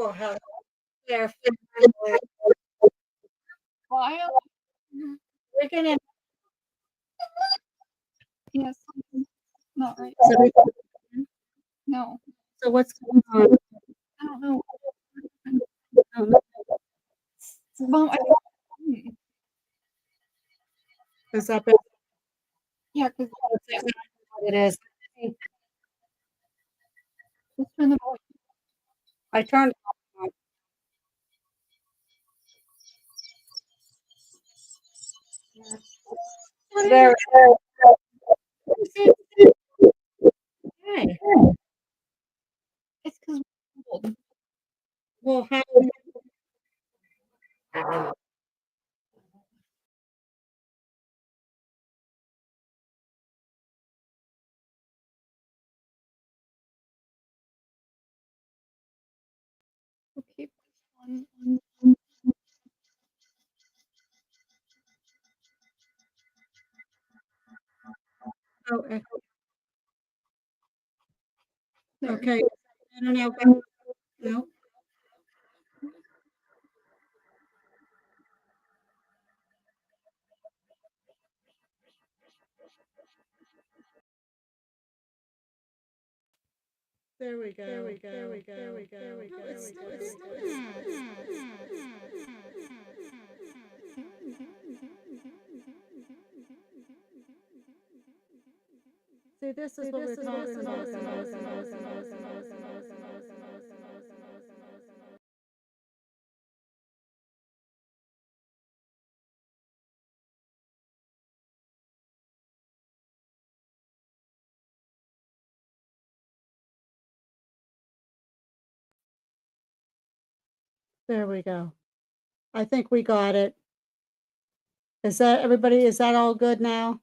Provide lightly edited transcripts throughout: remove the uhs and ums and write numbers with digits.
Well, how there. Wild. We're gonna. Yes. Not right. No. So what's going on? I don't know. Um, Mom, Is that yeah, because what it is? let's turn the I turned it on. There. Hey. It's because Well, how? we'll keep this Oh, there. okay. I don't know. No. There we go. There we go. There we go. There we go. No, it's See, this is what we're talking about. There we go. I think we got it. Is that everybody? Is that all good now?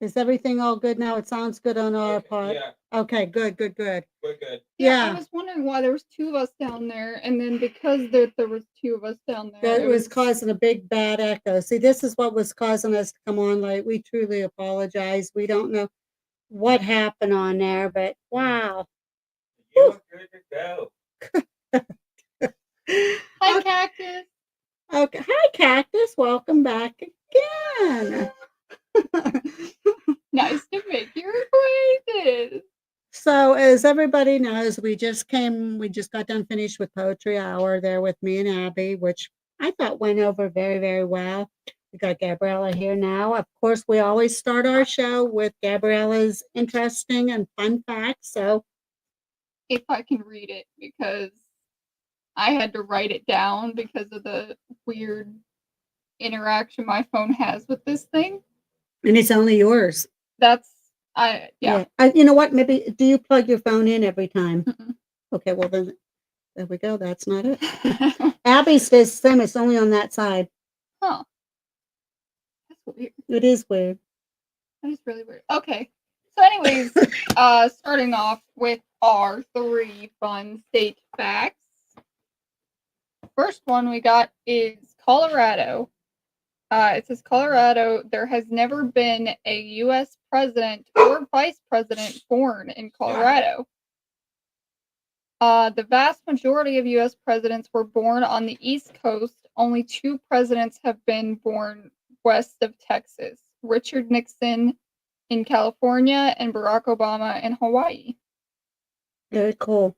Is everything all good now? It sounds good on our part. Yeah, Okay, good, good, good. we're good. Yeah, I Yeah. was wondering why there was two of us down there, and then because there was two of us down there, That was causing a big bad echo. See, this is what was causing us to come on late. We truly apologize. We don't know what happened on there, but wow. You're good to go. Hi, Cactus. Okay. Hi, Cactus. Welcome back again. Nice to make your acquaintance. So, as everybody knows, we just got done finished with Poetry Hour there with me and Abby, which I thought went over very, very well. We got Gabriella here now. Of course, we always start our show with Gabriella's interesting and fun facts. So, If I can read it, because I had to write it down because of the weird interaction my phone has with this thing. and it's only yours. That's yeah. You know what? Maybe do you plug your phone in every time? Mm-mm. Okay, well then there we go. That's not it. Abby says same. It's only on that side. Huh. That's weird. It is weird. That is really weird. Okay. So anyways, starting off with our three fun state facts. First one we got is Colorado. It says Colorado, there has never been a U.S. president or vice president born in Colorado. The vast majority of U.S. presidents were born on the East Coast. Only two presidents have been born west of Texas: Richard Nixon in California and Barack Obama in Hawaii. Very cool.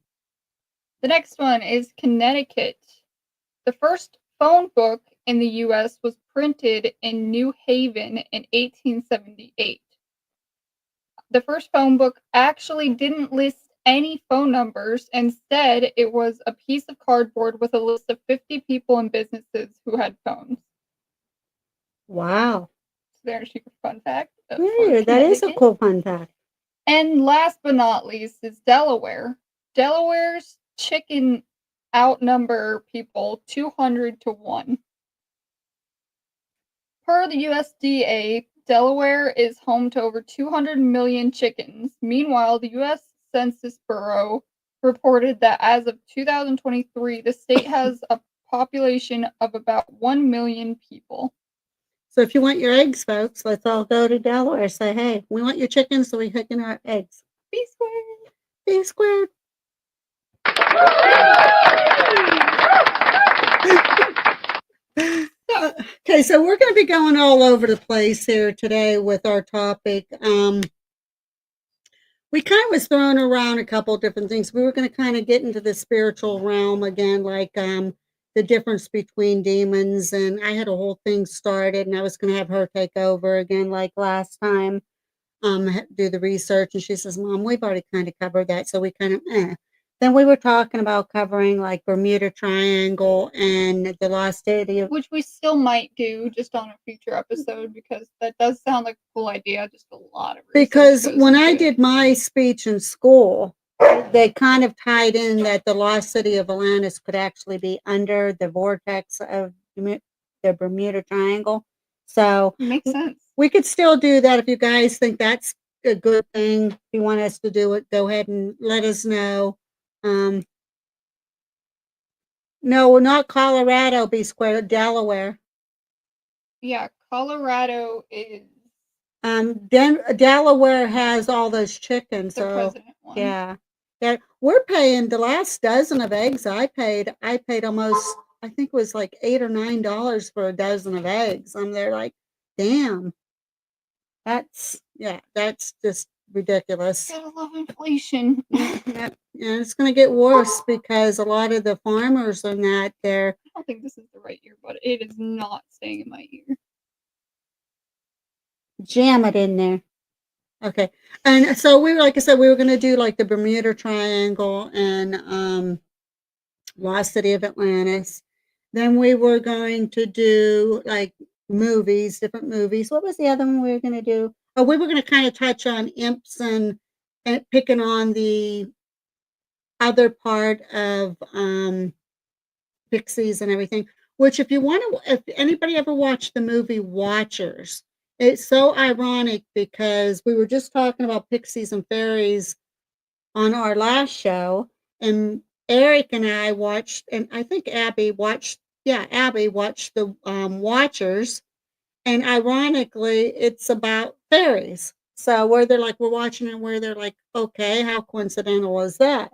The next one is Connecticut. The first phone book in the U.S. was printed in New Haven in 1878. The first phone book actually didn't list any phone numbers. Instead, it was a piece of cardboard with a list of 50 people and businesses who had phones. Wow. So there's your fun fact. Yeah, that is a cool fun fact. And last but not least is Delaware. Delaware's chicken outnumber people 200 to 1. Per the USDA, Delaware is home to over 200 million chickens. Meanwhile, the U.S. Census Bureau reported that as of 2023, the state has a population of about 1 million people. So if you want your eggs, folks, let's all go to Delaware. Say, hey, we want your chickens, so we hook in our eggs. Be square. B squared. Okay, so we're going to be going all over the place here today with our topic. We kind of was throwing around a couple of different things. We were going to kind of get into the spiritual realm again, like the difference between demons. And I had a whole thing started, and I was going to have her take over again, like last time, do the research. And she says, "Mom, we've already kind of covered that." So we kind of, Then we were talking about covering like Bermuda Triangle and the lost city of. Which we still might do just on a future episode because that does sound like a cool idea. Just a lot of research Because goes when I into it. did my speech in school, they kind of tied in that the lost city of Atlantis could actually be under the vortex of the Bermuda Triangle. So Makes sense. we could still do that if you guys think that's a good thing. If you want us to do it, go ahead and let us know. No, not Colorado, B square, Delaware. Yeah, Colorado is Delaware has all those chickens. the So president one. yeah, we're paying the last dozen of eggs. I paid almost, I think it was like $8 or $9 for a dozen of eggs. I'm there like, damn, that's just ridiculous. Gotta love inflation. Yeah, and it's going to get worse because a lot of the farmers are not there. I don't think this is the right ear, but it is not staying in my ear. Jam it in there. Okay. And so we were, like I said, we were going to do like the Bermuda Triangle and Lost City of Atlantis. Then we were going to do like movies, different movies. What was the other one we were going to do? Oh, we were going to kind of touch on imps and picking on the other part of pixies and everything. Which, if you want to, if anybody ever watched the movie Watchers, it's so ironic because we were just talking about pixies and fairies on our last show, and Eric and I watched, and I think Abby watched. Yeah, Abby watched the Watchers, and ironically, it's about fairies. So where they're like, we're watching it, where they're like, okay, how coincidental is that?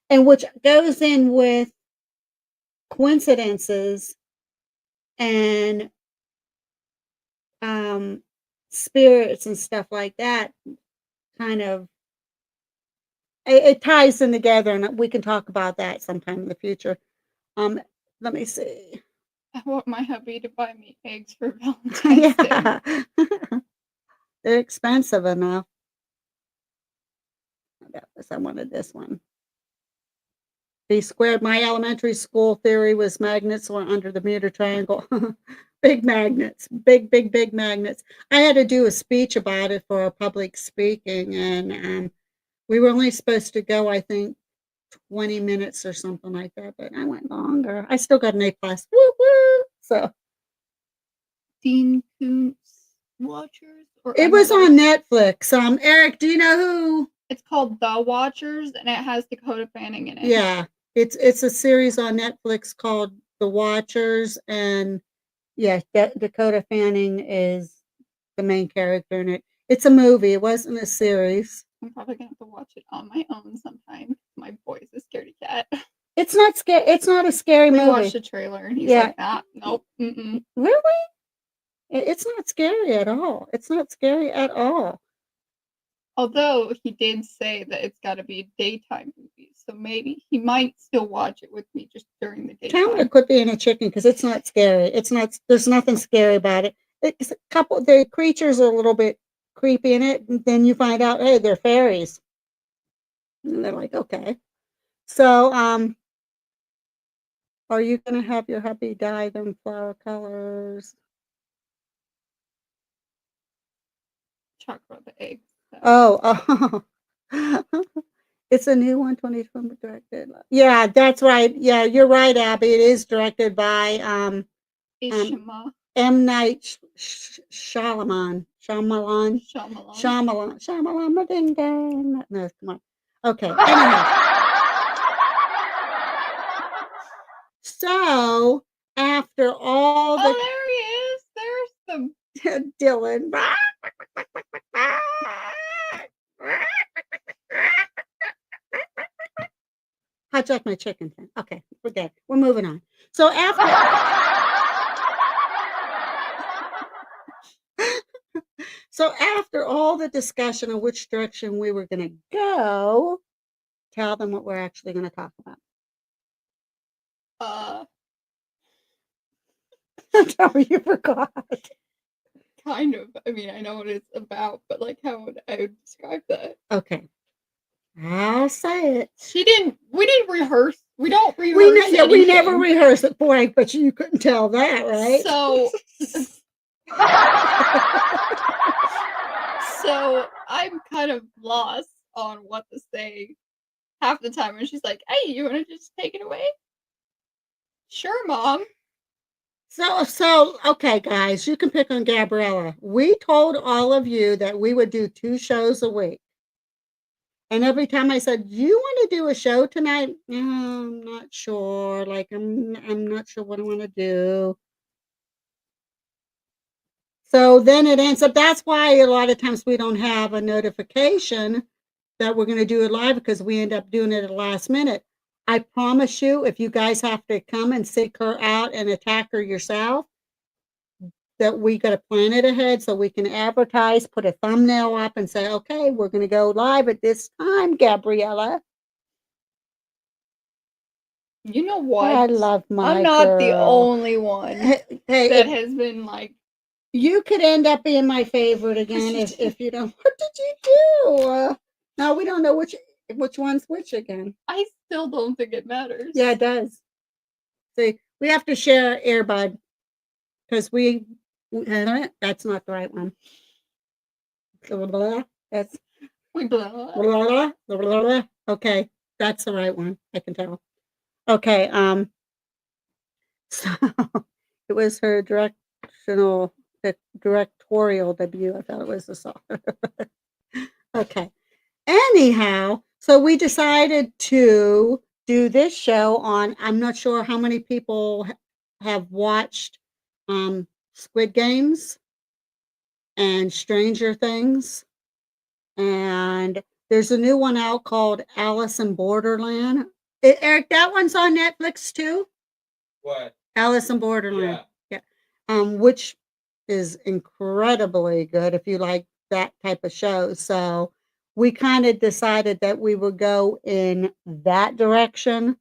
And which goes in with coincidences and spirits and stuff like that. Kind of, it ties them together, and we can talk about that sometime in the future. Let me see. I want my hubby to buy me eggs for Valentine's Day. Yeah. They're expensive enough. I wanted this one. B squared. My elementary school theory was magnets were under the Bermuda Triangle. Big magnets, big magnets. I had to do a speech about it for a public speaking, and we were only supposed to go, I think, 20 minutes or something like that, but I went longer. I still got an A+. Woo woo! So Dean Koontz Watchers? Or it was on Netflix. Eric, do you know who? It's called The Watchers, and it has Dakota Fanning in it. Yeah, it's a series on Netflix called The Watchers, and yeah, Dakota Fanning is the main character in it. It's a movie. It wasn't a series. I'm probably gonna have to watch it on my own sometime. My boy's a scaredy cat. It's not scary. It's not a scary We movie. watched the trailer, and he's Yeah. like, "Nah, nope, mm-mm." Really? It's not scary at all. It's not scary at all. Although he did say that it's got to be a daytime movie, so maybe he might still watch it with me just during the Tell him to daytime. quit being a chicken because it's not scary. It's not. There's nothing scary about it. It's a couple. The creatures are a little bit creepy in it, and then you find out, hey, they're fairies, and they're like, okay. So, are you gonna have your hubby dye them flower colors? Talk about the eggs. Oh. It's a new one, 2020 directed. Yeah, that's right. Yeah, you're right, Abby. It is directed by Ishima M. Night Shyamalan. Ding dang. No, come on. Okay. Anyhow. So after all Oh, the there he is. There's the Dylan. How'd you like my chicken then? Okay, forget it. We're moving on. So after so after all the discussion of which direction we were gonna go, tell them what we're actually gonna talk about. Tell me you forgot. Kind of. I mean, I know what it's about, but like, how would I describe that? Okay. I'll say it. We didn't rehearse. We don't rehearse. We never anything. rehearsed it, boy, but you couldn't tell that, right? So, so I'm kind of lost on what to say half the time, and she's like, "Hey, you want to just take it away?" Sure, Mom. So okay, guys, you can pick on Gabriella. We told all of you that we would do 2 shows a week. And every time I said, "You want to do a show tonight?" I'm not sure. Like I'm not sure what I want to do. So then it ends up that's why a lot of times we don't have a notification that we're going to do it live because we end up doing it at the last minute. I promise you, if you guys have to come and seek her out and attack her yourself, that we got to plan it ahead so we can advertise, put a thumbnail up and say, okay, we're going to go live at this time, Gabriella. You know what? I love my I'm not the girl. only one Hey, that has been like, you could end up being my favorite again if you don't. What did you do? No, we don't know which one's which again. I still don't think it matters. Yeah, it does. See, we have to share earbud because that's not the right one. That's okay. That's the right one. I can tell. Okay. So it was her directorial debut. I thought it was the song. Okay. Anyhow, so we decided to do this show on. I'm not sure how many people have watched Squid Games and Stranger Things, and there's a new one out called Alice in Borderland. Eric, that one's on Netflix too. What? Alice in Borderland. Yeah. Which is incredibly good if you like that type of show. So we kind of decided that we would go in that direction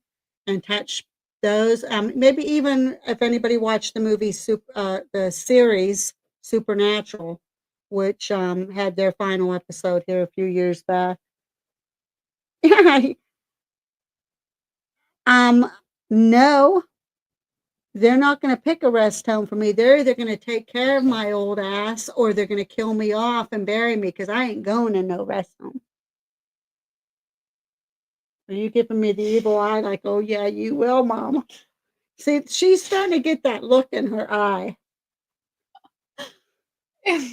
and touch those. Maybe even if anybody watched the movie, the series Supernatural, which had their final episode here a few years back. No, they're not going to pick a rest home for me. They're either going to take care of my old ass or they're going to kill me off and bury me because I ain't going to no rest home. Are you giving me the evil eye like, oh, yeah, you will, Mama? See, she's starting to get that look in her eye.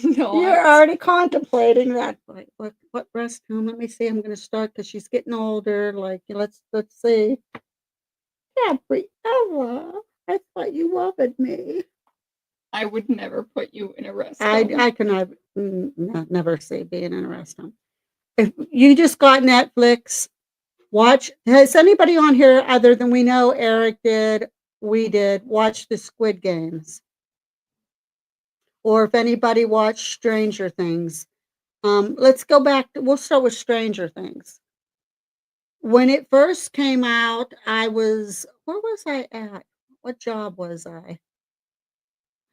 No, You're already contemplating that. Like, what rest home? Let me see. I'm going to start because she's getting older. Like, let's see. Gabriella, I thought you loved me. I would never put you in a rest home. I can never see being in a rest home. If you just got Netflix, watch. Has anybody on here other than we know Eric did, we did, watch the Squid Games? Or if anybody watched Stranger Things. Let's go back. We'll start with Stranger Things. When it first came out, where was I at? What job was I?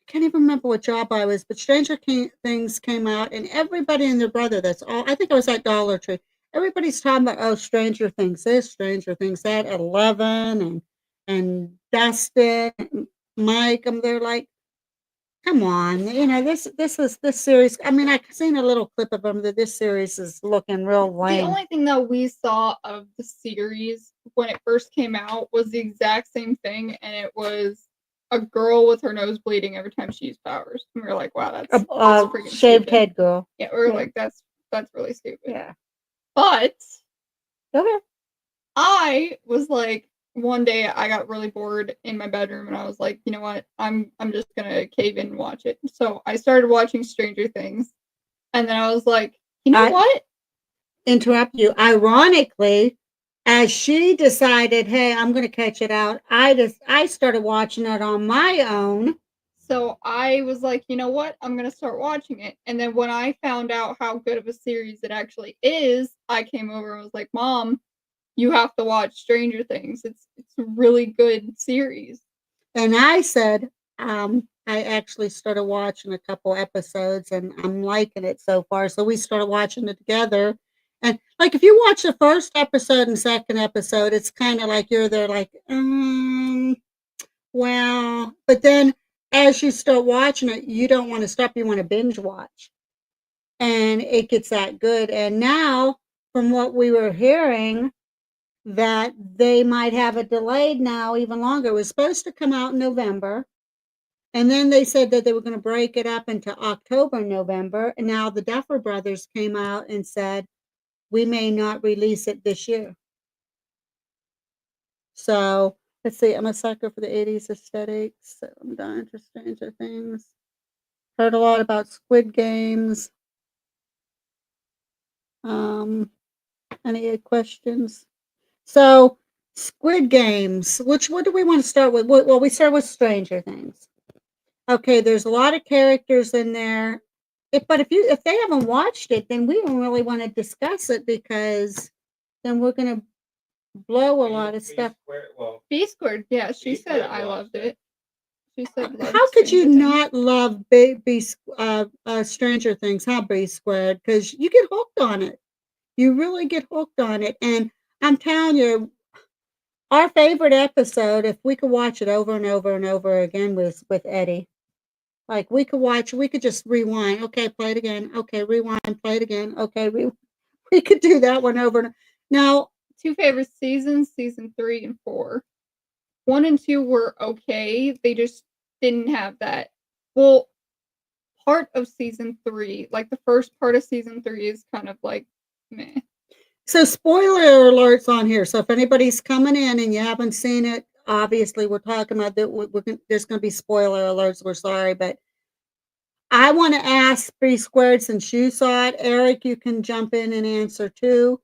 Can't even remember what job I was, but Things came out, and everybody and their brother, that's all. I think I was at Dollar Tree. Everybody's talking about, oh, Stranger Things this, Stranger Things that, 11, and Dustin, and Mike. They're like, come on, this series. I mean, I've seen a little clip of them that this series is looking real lame. The only thing that we saw of the series when it first came out was the exact same thing, and it was a girl with her nose bleeding every time she used powers. And we were like, wow, that's freaking shaved stupid. head girl. Yeah, we were like, that's really stupid. Yeah. But Okay. I was like, one day I got really bored in my bedroom and I was like, you know what? I'm just gonna cave in and watch it. So I started watching Stranger Things, and then I was like, you know what? Interrupt you. Ironically, as she decided, hey, I'm going to catch it out, I started watching it on my own. So I was like, you know what? I'm gonna start watching it. And then when I found out how good of a series it actually is, I came over and was like, Mom, you have to watch Stranger Things. It's a really good series. And I said, I actually started watching a couple episodes and I'm liking it so far. So we started watching it together. And like if you watch the first episode and second episode, it's kind of like you're there like, well, but then as you start watching it, you don't want to stop. You want to binge watch. And it gets that good. And now, from what we were hearing, that they might have it delayed now even longer. It was supposed to come out in November. And then they said that they were going to break it up into October, November. And now the Duffer Brothers came out and said, we may not release it this year. So let's see. I'm a sucker for the 80s aesthetics. So I'm dying for Stranger Things. Heard a lot about Squid Games. Any questions? So Squid Games. What do we want to start with? Well, we start with Stranger Things. Okay, there's a lot of characters in there. But if they haven't watched it, then we don't really want to discuss it because then we're gonna blow a lot of stuff. Well, B Squared, yeah, she B said Squared I watched loved it. She said loved How could you Stranger Things. not love Stranger Things? Huh, B Squared? Because you get hooked on it. You really get hooked on it, and I'm telling you, our favorite episode, if we could watch it over and over and over again, was with Eddie. Like we could just rewind. Okay, play it again. Okay, rewind, play it again. Okay, we could do that one over and now. Two favorite seasons, season 3 and 4. 1 and 2 were okay. They just didn't have that. Well, part of season 3, like the first part of season 3 is kind of like meh. So spoiler alerts on here. So if anybody's coming in and you haven't seen it, obviously we're talking about that. There's going to be spoiler alerts. We're sorry, but I want to ask B Squared since you saw it, Eric. You can jump in and answer too.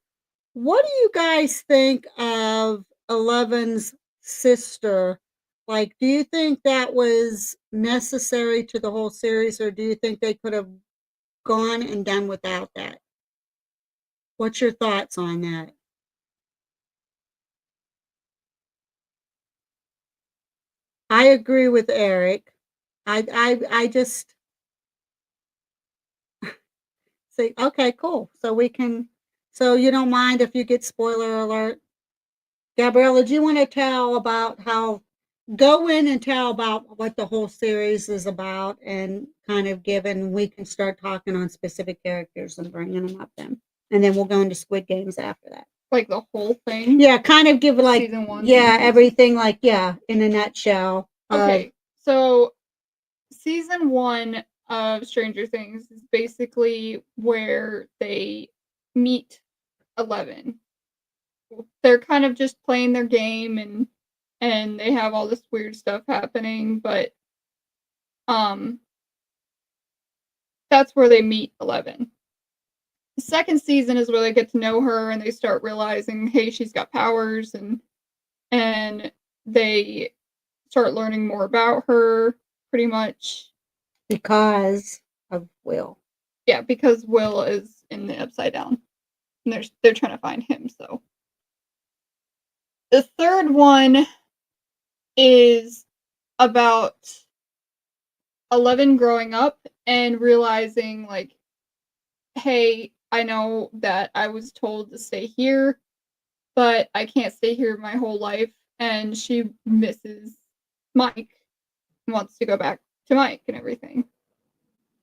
What do you guys think of Eleven's sister? Like, do you think that was necessary to the whole series, or do you think they could have gone and done without that? What's your thoughts on that? I agree with Eric. I just say, okay, cool. So you don't mind if you get spoiler alert? Gabriella, do you want to tell about go in and tell about what the whole series is about and kind of we can start talking on specific characters and bringing them up then. And then we'll go into Squid Games after that. Like the whole thing? Yeah, kind of give like, Season 1. yeah, everything like, yeah, in a nutshell. Okay, so season 1 of Stranger Things is basically where they meet 11. They're kind of just playing their game and they have all this weird stuff happening, but that's where they meet 11. The second season is where they get to know her and they start realizing, hey, she's got powers, and they start learning more about her, pretty much. Because of Will. Yeah, because Will is in the Upside Down. And they're trying to find him, so. The third one is about 11 growing up and realizing, like, hey, I know that I was told to stay here, but I can't stay here my whole life. And she misses Mike and wants to go back to Mike and everything.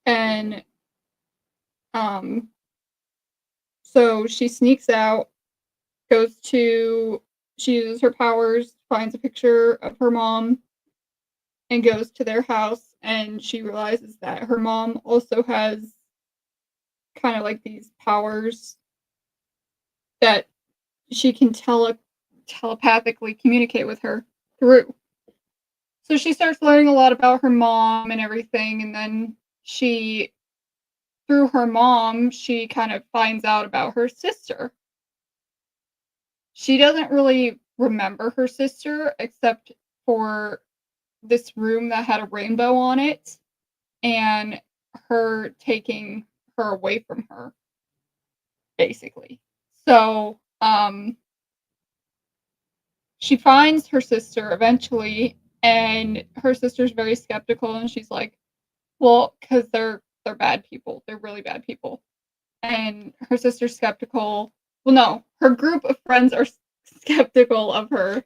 And so she sneaks out, she uses her powers, finds a picture of her mom, and goes to their house, and she realizes that her mom also has kind of like these powers that she can telepathically communicate with her through. So she starts learning a lot about her mom and everything, and then through her mom, she kind of finds out about her sister. she doesn't really remember her sister except for this room that had a rainbow on it and her taking her away from her, basically. So, she finds her sister eventually, and her sister's very skeptical, and she's like, well, because they're bad people. They're really bad people. And her sister's skeptical. Well, no, her group of friends are skeptical of her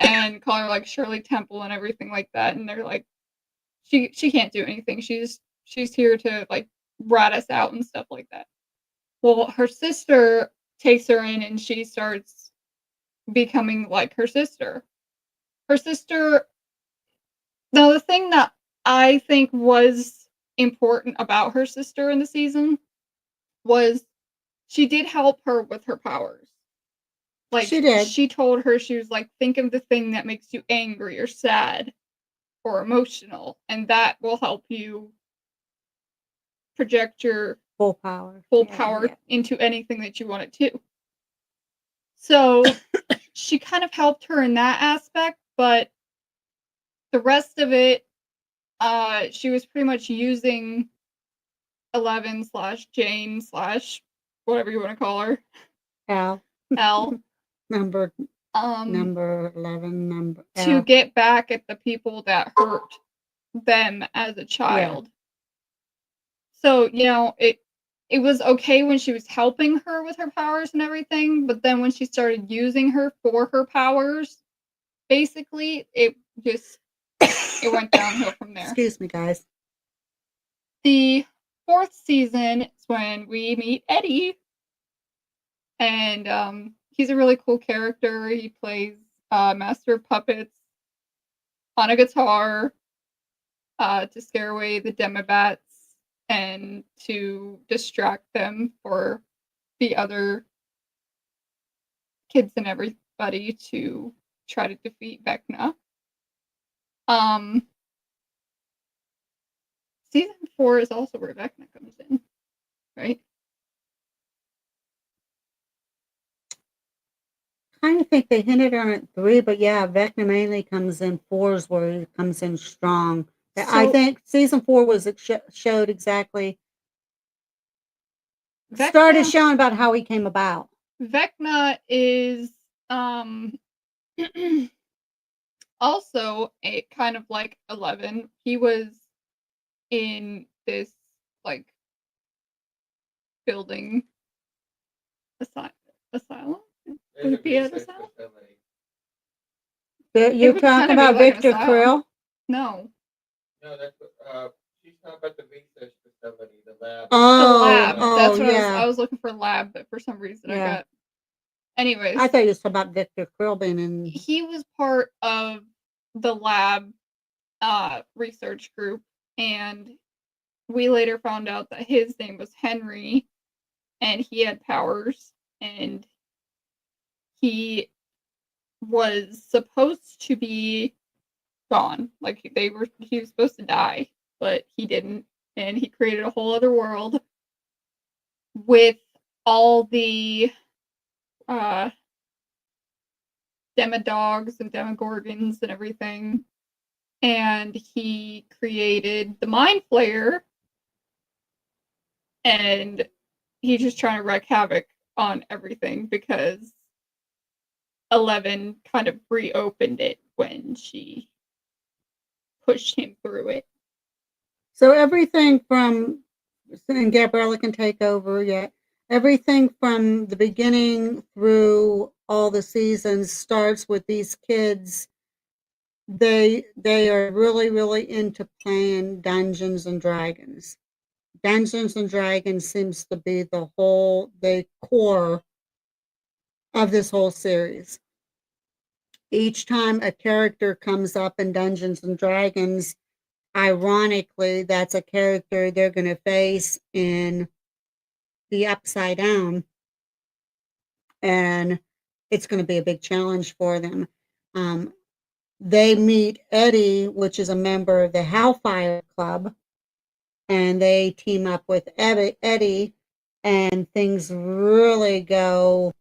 and call her like Shirley Temple and everything like that. And they're like, she can't do anything. She's here to like rat us out and stuff like that. Well, her sister takes her in and she starts becoming like her sister. Her sister. Now, the thing that I think was important about her sister in the season was she did help her with her powers. Like, She did. she told her, she was like, think of the thing that makes you angry or sad or emotional, and that will help you project your Full power. full Yeah, power yeah. into anything that you want it to. So she kind of helped her in that aspect, but the rest of it, she was pretty much using 11/Jane/ whatever you want to call her, L. L, Number um, 11, number to L. get back at the people that hurt them as a child. So, you know, it was okay when she was helping her with her powers and everything, but then when she started using her for her powers, basically, it went downhill from there. Excuse me, guys. The 4th season is when we meet Eddie, and he's a really cool character. He plays Master of Puppets on a guitar to scare away the Demobats and to distract them for the other kids and everybody to try to defeat Vecna. Season 4 is also where Vecna comes in, right? Kind of think they hinted on it 3, but yeah, Vecna mainly comes in 4s where he comes in strong. I So think season 4 was showed exactly started Vecna, showing about how he came about. Vecna is also a kind of like 11. He was in this like building asylum. Would it be an asylum? You're would talking kinda be about like an Victor asylum. Krill? No, No, that's what, she's talking about the research facility, the lab. the Oh, lab. oh, That's what yeah. I was looking for lab, but for some reason I Yeah. got. Anyways, I thought you were talking about Victor Krill being in. he was part of the lab research group, and we later found out that his name was Henry, and he had powers, and he was supposed to be gone. Like he was supposed to die, but he didn't, and he created a whole other world with all the Demodogs and Demogorgons and everything. And he created the Mind Flayer, and he's just trying to wreak havoc on everything because 11 kind of reopened it when she pushed him through it. So everything from, and Gabriella can take over, yeah. Everything from the beginning through all the seasons starts with these kids. They are really, really into playing Dungeons and Dragons. Dungeons and Dragons seems to be the core of this whole series. Each time a character comes up in Dungeons and Dragons, ironically, that's a character they're going to face in the Upside Down, and it's going to be a big challenge for them. They meet Eddie, which is a member of the Hellfire Club, and they team up with Eddie, and things really go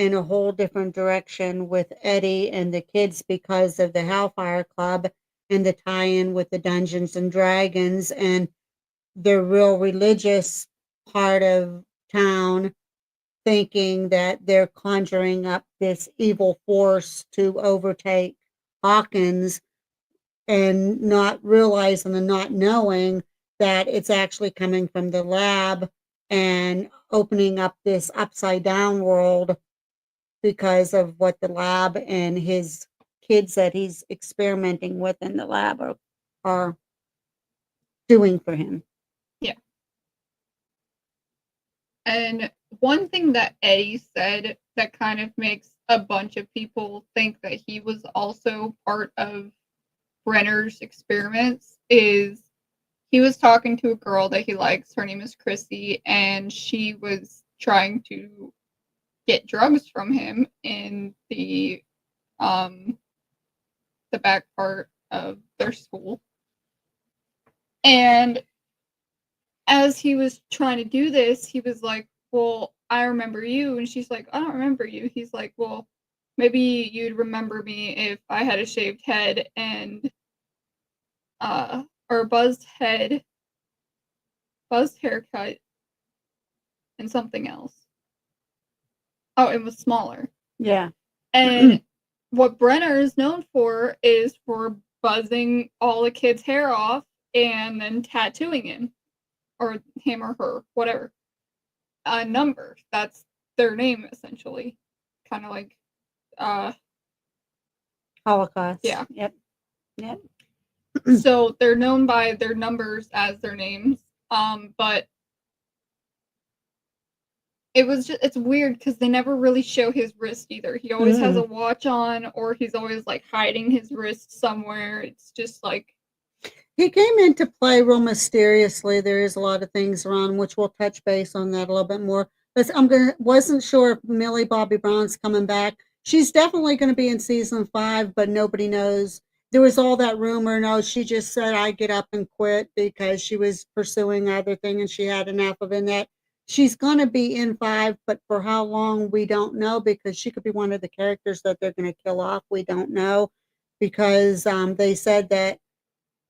in a whole different direction with Eddie and the kids because of the Hellfire Club and the tie-in with the Dungeons and Dragons and the real religious part of town thinking that they're conjuring up this evil force to overtake Hawkins and not realizing and not knowing that it's actually coming from the lab and opening up this upside down world because of what the lab and his kids that he's experimenting with in the lab are doing for him. Yeah. And one thing that Eddie said that kind of makes a bunch of people think that he was also part of Brenner's experiments is he was talking to a girl that he likes. Her name is Chrissy, and she was trying to get drugs from him in the back part of their school. And as he was trying to do this, he was like, well, I remember you. And she's like, I don't remember you. He's like, well, maybe you'd remember me if I had a shaved head and or a buzzed haircut, and something else. Oh, it was smaller. Yeah. And what Brenner is known for is for buzzing all the kids' hair off and then tattooing him or her, whatever. A number. That's their name, essentially. Kind of like Holocaust. Yeah. Yep. Yep. So they're known by their numbers as their names. But it's weird because they never really show his wrist either. He always has a watch on, or he's always like hiding his wrist somewhere. It's just like he came into play real mysteriously. There is a lot of things around which we'll touch base on that a little bit more. But wasn't sure if Millie Bobby Brown's coming back. She's definitely going to be in season 5, but nobody knows. There was all that rumor. No, she just said I get up and quit because she was pursuing other thing and she had enough of it. That she's going to be in 5, but for how long we don't know because she could be one of the characters that they're going to kill off. We don't know because they said that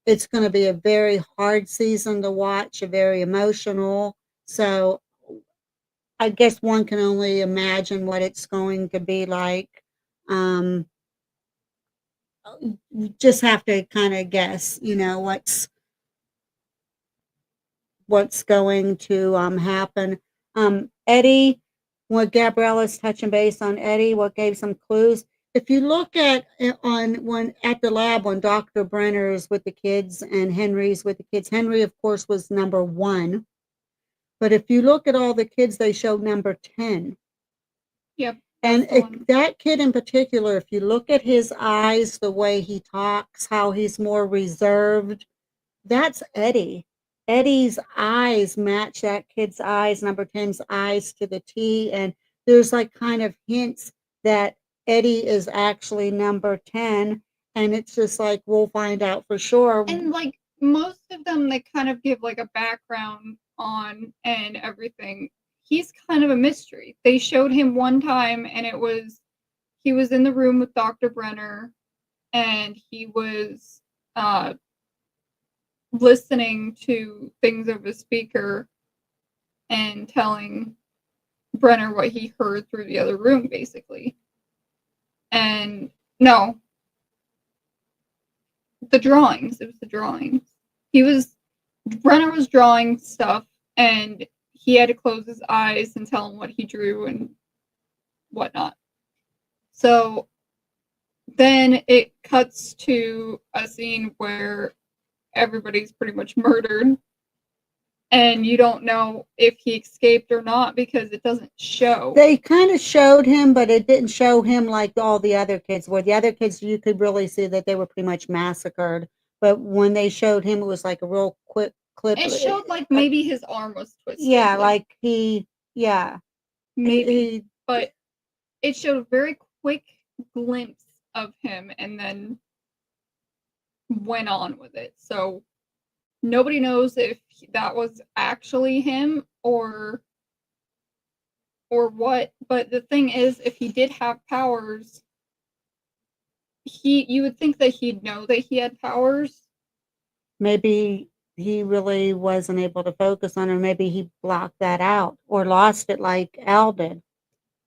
it's going to be a very hard season to watch, a very emotional. So I guess one can only imagine what it's going to be like. You just have to kind of guess, what's going to happen. Eddie, what Gabriella's touching base on Eddie, what gave some clues. If you look at at the lab when Dr. Brenner's with the kids and Henry's with the kids, Henry of course was number 1. But if you look at all the kids, they showed number 10. Yep. And that kid in particular, if you look at his eyes, the way he talks, how he's more reserved, that's Eddie. Eddie's eyes match that kid's eyes, number 10's eyes to the T. And there's like kind of hints that Eddie is actually number 10. And it's just like, we'll find out for sure. And like most of them, they kind of give like a background on and everything. He's kind of a mystery. They showed him one time and he was in the room with Dr. Brenner and he was listening to things over the speaker and telling Brenner what he heard through the other room, basically. And no, the drawings. It was the drawings. Brenner was drawing stuff and he had to close his eyes and tell him what he drew and whatnot. So then it cuts to a scene where everybody's pretty much murdered and you don't know if he escaped or not because it doesn't show. They kind of showed him, but it didn't show him like all the other kids were. The other kids, you could really see that they were pretty much massacred. But when they showed him, it was like a real quick clip. It showed like maybe his arm was twisted. Yeah, maybe. But it showed a very quick glimpse of him and then went on with it. So nobody knows if that was actually him or or what. But the thing is, if he did have powers, you would think that he'd know that he had powers. Maybe he really wasn't able to focus on it. Maybe he blocked that out or lost it like Al did.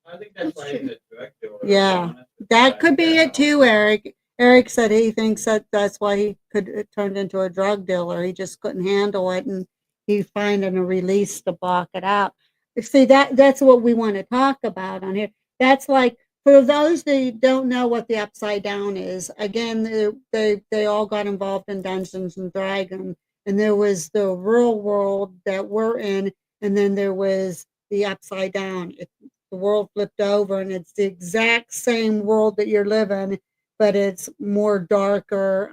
I think that's why he's a drug dealer. Yeah, that could be it too, Eric. Eric said he thinks that that's why he could it turned into a drug dealer. He just couldn't handle it, and he's finding a release to block it out. See, that's what we want to talk about on here. That's like for those that don't know what the Upside Down is. Again, they all got involved in Dungeons and Dragons, and there was the real world that we're in, and then there was the Upside Down. The world flipped over, and it's the exact same world that you're living, but it's more darker,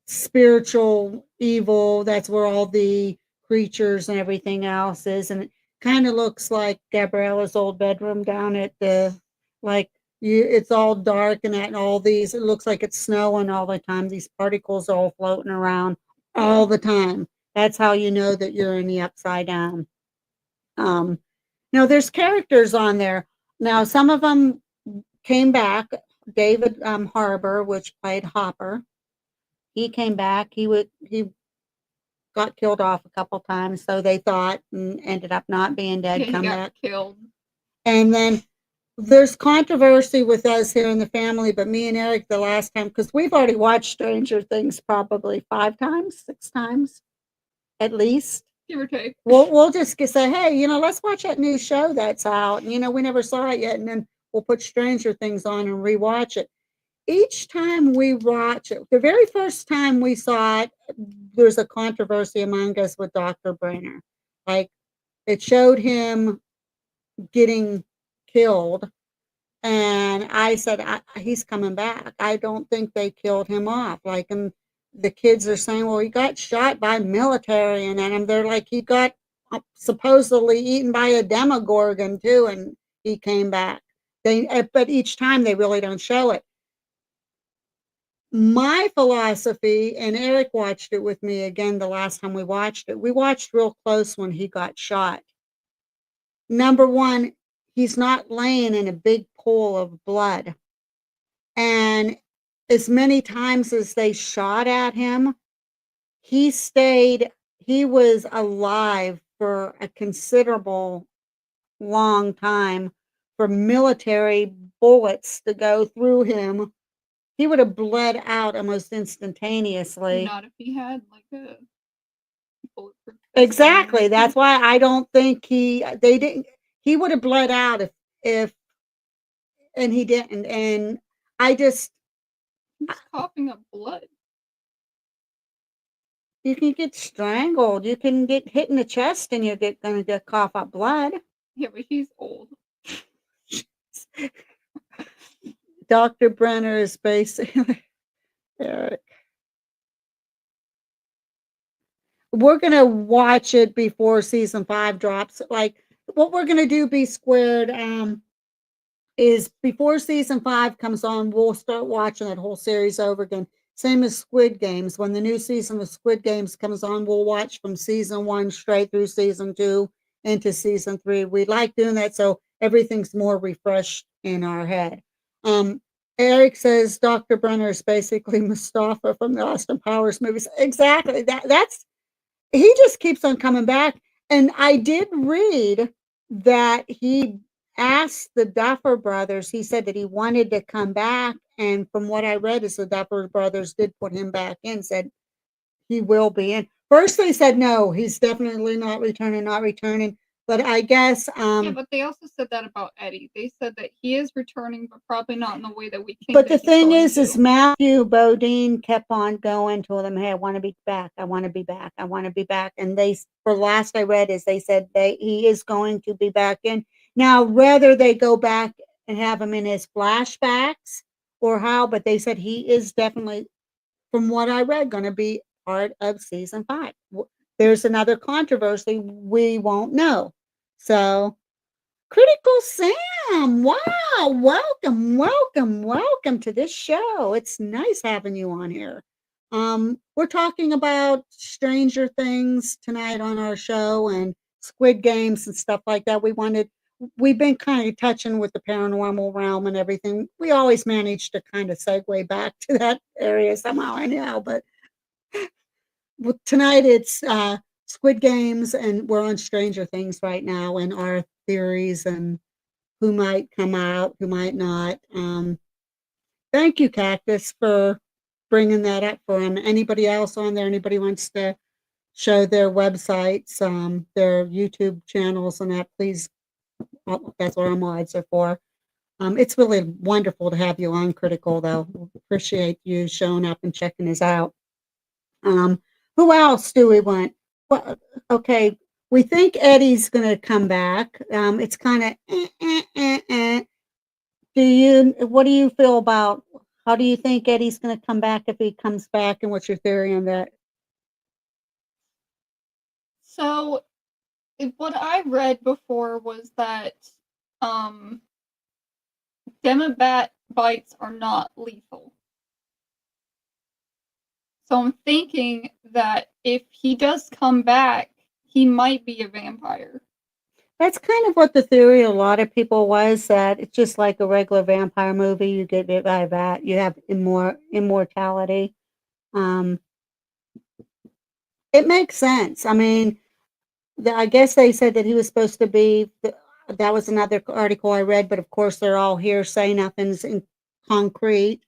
spiritual evil. That's where all the creatures and everything else is, and it kind of looks like Gabriella's old bedroom down at the like you. It's all dark and all these. It looks like it's snowing all the time. These particles are all floating around all the time. That's how you know that you're in the Upside Down. Now there's characters on there. Now some of them came back. David Harbour, which played Hopper, he came back. He got killed off a couple times, so they thought, and ended up not being dead. Yeah, he come got back. killed. And then there's controversy with us here in the family, but me and Eric the last time, because we've already watched Stranger Things probably 5 times, 6 times, at least. Give or take. We'll just say, hey, let's watch that new show that's out. And, we never saw it yet, and then we'll put Stranger Things on and rewatch it. Each time we watch it, the very first time we saw it, there's a controversy among us with Dr. Brenner. Like, it showed him getting killed, and I said, he's coming back. I don't think they killed him off. Like, and the kids are saying, well, he got shot by military, and they're like, he got supposedly eaten by a Demogorgon too, and he came back. But each time they really don't show it. My philosophy, and Eric watched it with me again the last time we watched it. We watched real close when he got shot. Number one, he's not laying in a big pool of blood. And as many times as they shot at him, he was alive for a considerable long time for military bullets to go through him. He would have bled out almost instantaneously. Not if he had like a bulletproof. Exactly. That's why I don't think he would have bled out if and he didn't. And I just He's coughing up blood. You can get strangled. You can get hit in the chest and you're gonna get cough up blood. Yeah, but he's old. Dr. Brenner is basically Eric. We're gonna watch it before season 5 drops. Like what we're gonna do, B Squared, is before season 5 comes on, we'll start watching that whole series over again. Same as Squid Games. When the new season of Squid Games comes on, we'll watch from season 1 straight through season 2 into season 3. We like doing that so everything's more refreshed in our head. Eric says Dr. Brenner is basically Mustafa from the Austin Powers movies. Exactly. That's he just keeps on coming back. And I did read that he asked the Duffer Brothers, he said that he wanted to come back. And from what I read is the Duffer Brothers did put him back in, said he will be in. First they said no, he's definitely not returning. But I guess yeah, but they also said that about Eddie. They said that he is returning, but probably not in the way that we think. But the thing is Matthew Bodine kept on going to them, hey, I want to be back. I want to be back. I want to be back. And they, for last I read is they said he is going to be back in. Now, whether they go back and have him in his flashbacks or how, but they said he is definitely, from what I read, going to be part of season 5. There's another controversy we won't know. So, Critical Sam, wow, welcome to this show. It's nice having you on here. We're talking about Stranger Things tonight on our show, and Squid Games and stuff like that. We've been kind of touching with the paranormal realm and everything. We always manage to kind of segue back to that area somehow, I know, but tonight it's Squid Games, and we're on Stranger Things right now, and our theories and who might come out, who might not. Thank you, Cactus, for bringing that up for them. Anybody else on there? Anybody wants to show their websites, their YouTube channels, and that? Please, that's what our mods are for. It's really wonderful to have you on Critical, though. Appreciate you showing up and checking us out. Who else do we want? Well, okay, we think Eddie's going to come back. It's kind of what do you feel about, how do you think Eddie's going to come back if he comes back, and what's your theory on that? So, what I read before was that Demobat bites are not lethal. So I'm thinking that if he does come back, he might be a vampire. That's kind of what the theory of a lot of people was, that it's just like a regular vampire movie. You get bit by a bat, you have immortality. It makes sense. I mean, I guess they said that he was supposed to be, that was another article I read, but of course they're all hearsay, nothing's in concrete.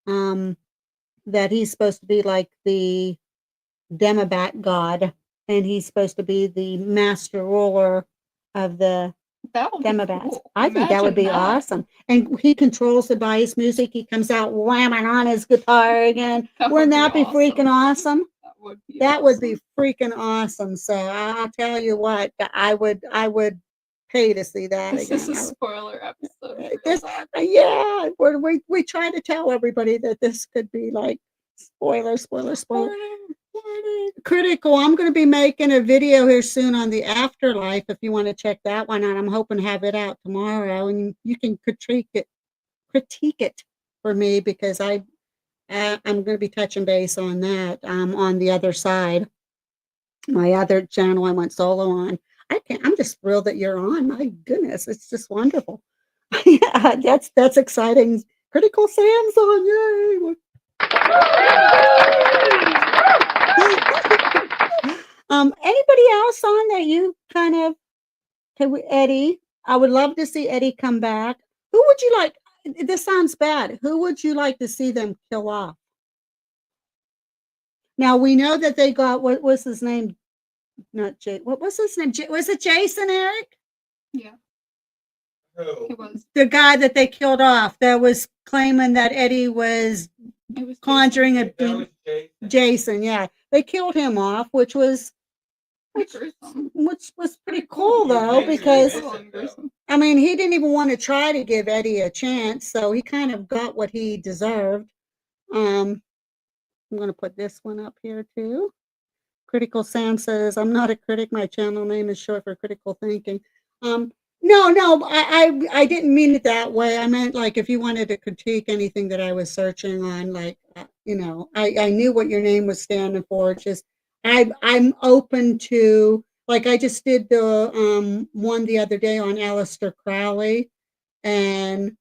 That he's supposed to be like the Demobat god, and he's supposed to be the master ruler of the That would Demobats. be cool. I think that would Imagine be that. awesome. And he controls it by his music. He comes out whamming on his guitar again. That Wouldn't would that be be freaking awesome? That would be That would be freaking awesome. So I'll tell you what, I would pay to see that This again. is a spoiler episode. Real This, talk. yeah, we try to tell everybody that this could be like spoiler. Critical. I'm going to be making a video here soon on the afterlife. If you want to check that one out, I'm hoping to have it out tomorrow, and you can critique it for me, because I'm going to be touching base on that. On the other side, my other channel I went solo on. I'm just thrilled that you're on. My goodness, it's just wonderful. Yeah, that's exciting. Critical Sam's on, yay! Anybody else on that you kind of, Eddie? I would love to see Eddie come back. Who would you like? This sounds bad. Who would you like to see them kill off? Now we know that they got, what was his name? Not Jay. What was his name? Was it Jason, Eric? Yeah, Who? it was. The guy that they killed off, that was claiming that Eddie was It was conjuring That a was Jason. Jason. Yeah, they killed him off, which was gruesome. pretty cool though, Maybe because they missed it, though. I mean, he didn't even want to try to give Eddie a chance, so he kind of got what he deserved. I'm going to put this one up here too. Critical Sam says, "I'm not a critic. My channel name is short for critical thinking." No, I didn't mean it that way. I meant like if you wanted to critique anything that I was searching on, like I knew what your name was standing for. It's just I'm open to, like, I just did the one the other day on Aleister Crowley, and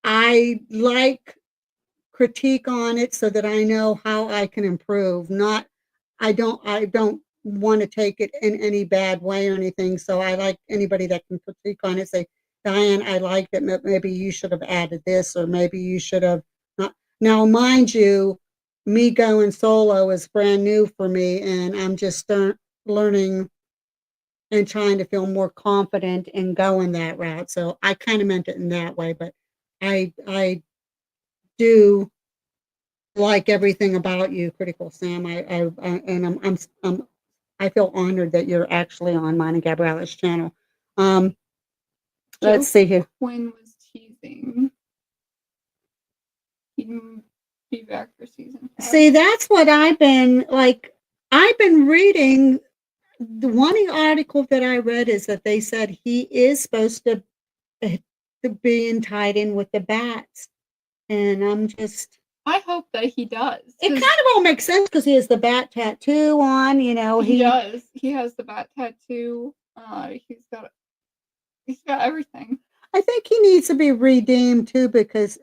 I like critique on it so that I know how I can improve. Not, I don't want to take it in any bad way or anything. So I like anybody that can critique on it, say, Diane, I like that. Maybe you should have added this, or maybe you should have not. Now, mind you, me going solo is brand new for me, and I'm just learning and trying to feel more confident in going that route. So I kind of meant it in that way, but I do like everything about you, Critical Sam. I feel honored that you're actually on mine and Gabriella's channel. Let's see here. Quinn was teasing he'd be back for season 5. See, that's what I've been reading. The one article that I read is that they said he is supposed to be tied in with the bats, and I hope that he does. it kind of all makes sense because he has the bat tattoo on, He he does. He has the bat tattoo. He's got everything. I think he needs to be redeemed too because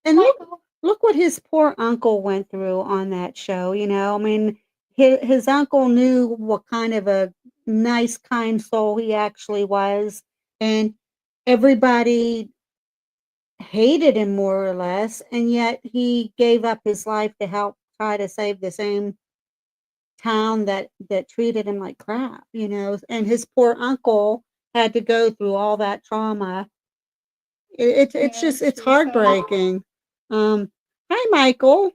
and Michael. look what his poor uncle went through on that show, you know? I mean, his uncle knew what kind of a nice, kind soul he actually was, and everybody hated him more or less, and yet he gave up his life to help try to save the same town that treated him like crap, you know? And his poor uncle had to go through all that trauma. It's Yeah, just it's it's really sad. heartbreaking. Hi, Michael.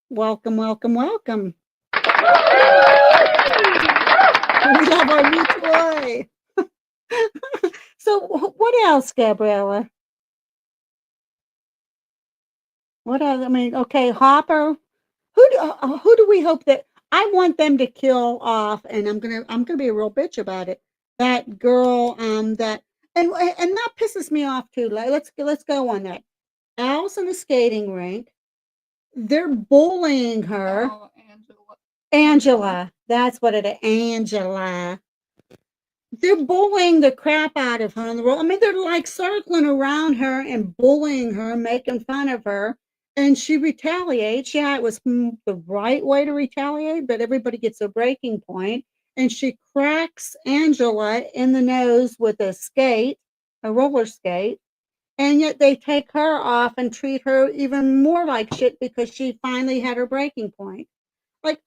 Welcome, welcome, welcome. We love our new toy. So, what else, Gabriella? What else? I mean, okay, Hopper. Who do we hope that I want them to kill off? And I'm gonna be a real bitch about it. That girl, that and that pisses me off too. Like, let's go on that. Al's in a skating rink. They're bullying her. Oh, Angela. Angela, that's what it is. Angela. They're bullying the crap out of her on the road. I mean, they're like circling around her and bullying her, making fun of her. And she retaliates. Yeah, it was the right way to retaliate, but everybody gets a breaking point. And she cracks Angela in the nose with a skate, a roller skate. And yet they take her off and treat her even more like shit because she finally had her breaking point. Like,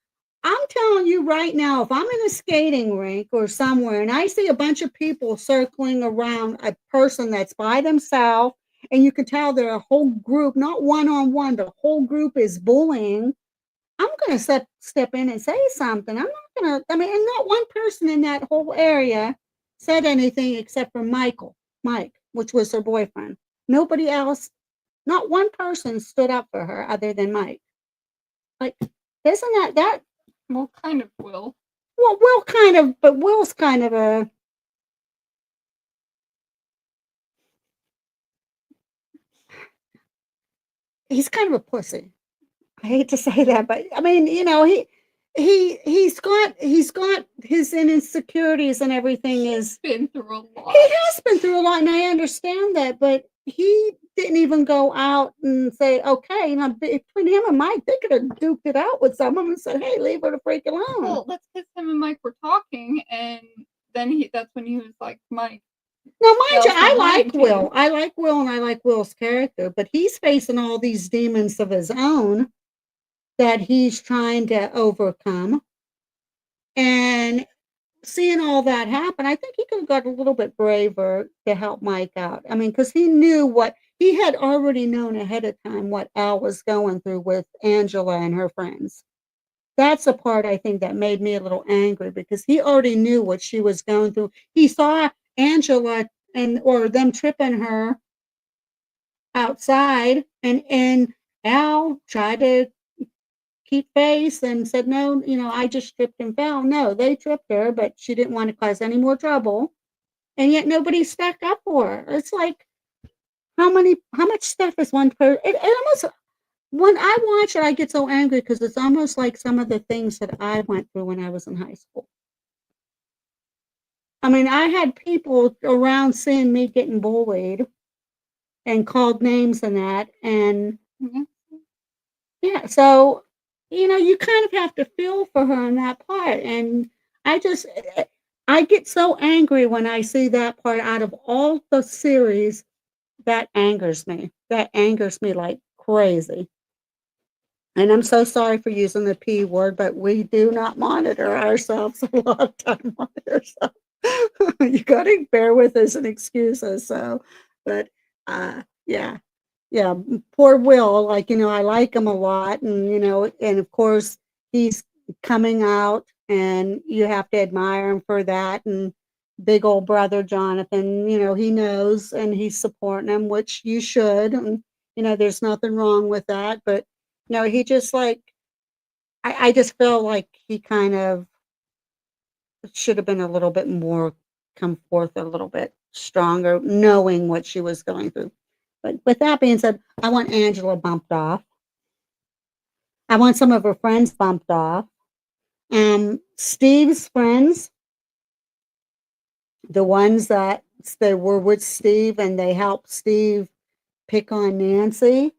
I'm telling you right now, if I'm in a skating rink or somewhere and I see a bunch of people circling around a person that's by themselves, and you can tell they're a whole group, not one on one, the whole group is bullying, I'm going to step in and say something. I'm not going to, I mean, and not one person in that whole area said anything except for Mike, which was her boyfriend. Nobody else, not one person stood up for her other than Mike. Like, isn't that Well, kind of Will. well, Will kind of, but Will's kind of a. He's kind of a pussy. I hate to say that, but I mean, you know, he's got his insecurities and everything is. Been through a lot. He has been through a lot, and I understand that, but he didn't even go out and say, okay, you know, between him and Mike, they could have duked it out with someone and said, hey, leave her the freak alone. Well, that's because him and Mike were talking, and then that's when he was like, Mike. Now, mind you, That's I not like lying to Will. you. I like Will, and I like Will's character, but he's facing all these demons of his own that he's trying to overcome. And seeing all that happen, I think he could have got a little bit braver to help Mike out. I mean, because he knew what he had already known ahead of time what Al was going through with Angela and her friends. That's the part I think that made me a little angry because he already knew what she was going through. He saw Angela or them tripping her outside, and Al tried to keep face and said, no, you know, I just tripped and fell. No, they tripped her, but she didn't want to cause any more trouble. And yet nobody stuck up for her. It's like, how much stuff is one person? It almost, when I watch it, I get so angry because it's almost like some of the things that I went through when I was in high school. I mean, I had people around seeing me getting bullied and called names and that. And yeah, so, you know, you kind of have to feel for her in that part. And I get so angry when I see that part out of all the series. That angers me. That angers me like crazy. And I'm so sorry for using the P word, but we do not monitor ourselves a lot of time on ourselves. You got to bear with us and excuse us. So, but yeah, yeah, poor Will. Like, you know, I like him a lot, and you know, and of course he's coming out, and you have to admire him for that. And big old brother Jonathan, you know, he knows and he's supporting him, which you should. And you know, there's nothing wrong with that, but no, he just like I just feel like he kind of should have been a little bit more come forth a little bit stronger, knowing what she was going through. But with that being said, I want Angela bumped off. I want some of her friends bumped off. Steve's friends, the ones that they were with Steve and they helped Steve pick on Nancy,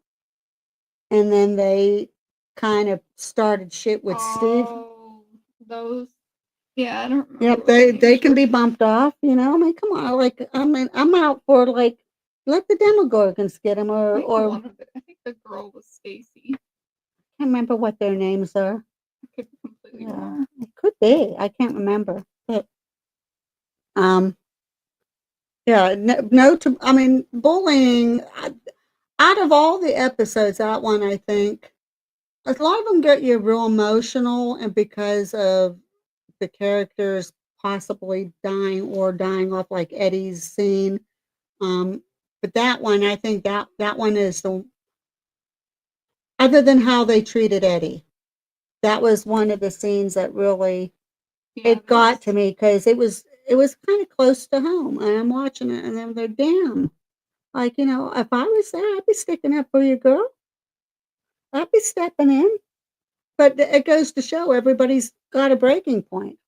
and then they kind of started shit with Steve. Oh, those. Yeah, I don't remember. Yep, what the they names can were. be bumped off, you know. I mean, come on, like I mean, I'm out for like let the Demogorgons get them, I think or one of the, I think the girl was Stacy. I can't remember what their names are. I could be completely Yeah, wrong. it could be. I can't remember, but um, yeah, no to. I mean, bullying. Out of all the episodes, that one I think a lot of them get you real emotional, and because of the characters possibly dying off, like Eddie's scene. Um, but that one, I think that one is the other than how they treated Eddie. That was one of the scenes that really Yeah, it got to me because it was kind of close to home. And I'm watching it, and then they're damn. Like, you know, if I was there, I'd be sticking up for you, girl. I'd be stepping in. But it goes to show everybody's got a breaking point.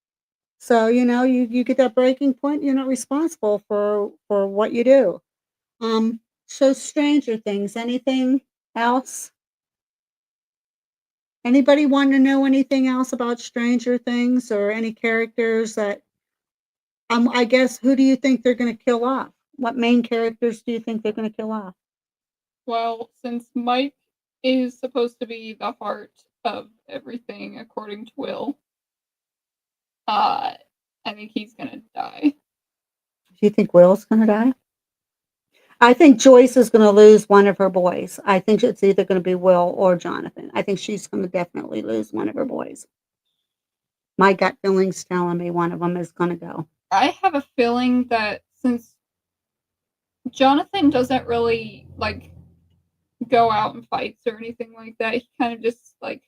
So, you know, you get that breaking point, you're not responsible for what you do. So Stranger Things, anything else? Anybody want to know anything else about Stranger Things or any characters that I guess who do you think they're going to kill off? What main characters do you think they're going to kill off? Well, since Mike is supposed to be the heart of everything, according to Will, I think he's gonna die. Do you think Will's going to die? I think Joyce is going to lose one of her boys. I think it's either going to be Will or Jonathan. I think she's going to definitely lose one of her boys. My gut feeling's telling me one of them is going to go. I have a feeling that since Jonathan doesn't really like go out and fights or anything like that, he kind of just like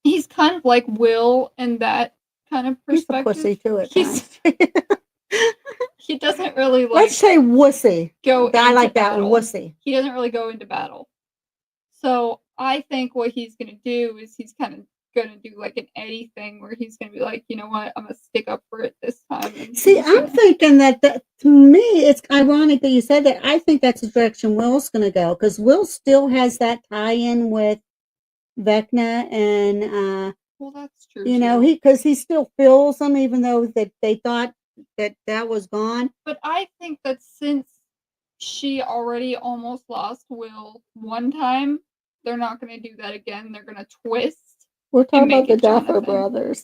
he's kind of like Will in that kind of He's a perspective. pussy too at He's times. he doesn't really like Let's say wussy. go I into like that one, battle. wussy. He doesn't really go into battle. So I think what he's gonna do is he's kind of gonna do like an Eddie thing where he's gonna be like, you know what, I'm gonna stick up for it this time. And See, he's I'm gonna- thinking that to me, it's ironic that you said that. I think that's the direction Will's going to go because Will still has that tie-in with Vecna, and well, that's true. you know, too. he still feels them, even though that they thought that was gone. But I think that since she already almost lost Will one time, they're not gonna do that again. They're gonna twist. We're talking make about the it Duffer Jonathan. brothers.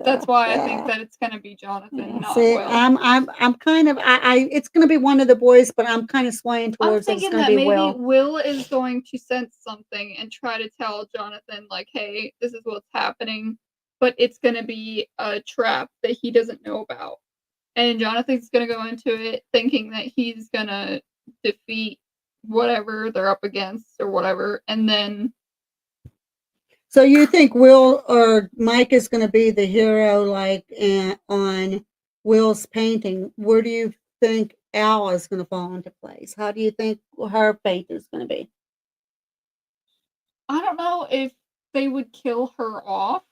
That's why I think that it's gonna be Jonathan, not See, Will. I'm kind of it's going to be one of the boys, but I'm kind of swaying I'm towards it's thinking going to that be maybe Will. Will is going to sense something and try to tell Jonathan, like, hey, this is what's happening, but it's going to be a trap that he doesn't know about. And Jonathan's going to go into it thinking that he's going to defeat whatever they're up against or whatever. And then. So you think Will or Mike is going to be the hero, like on Will's painting? Where do you think Al is going to fall into place? How do you think her fate is going to be? I don't know if they would kill her off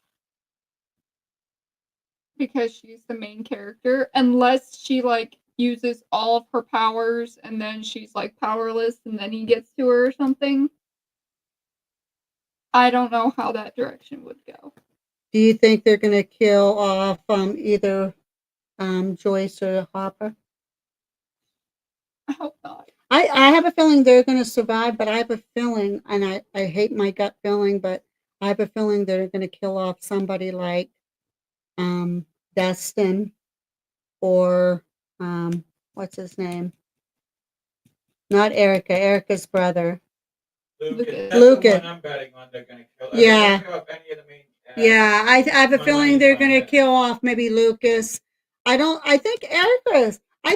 because she's the main character, unless she like uses all of her powers and then she's like powerless and then he gets to her or something. I don't know how that direction would go. Do you think they're going to kill off either Joyce or Hopper? I hope not. I have a feeling they're going to survive, but I have a feeling, and I hate my gut feeling, but I have a feeling they're going to kill off somebody like Dustin or what's his name? Not Erica, Erica's brother. Lucas. That's Lucas. the one I'm betting on. They're gonna kill. Yeah. They kill off any of the main. Yeah, I have a my feeling money's they're on going to that. kill off maybe Lucas. I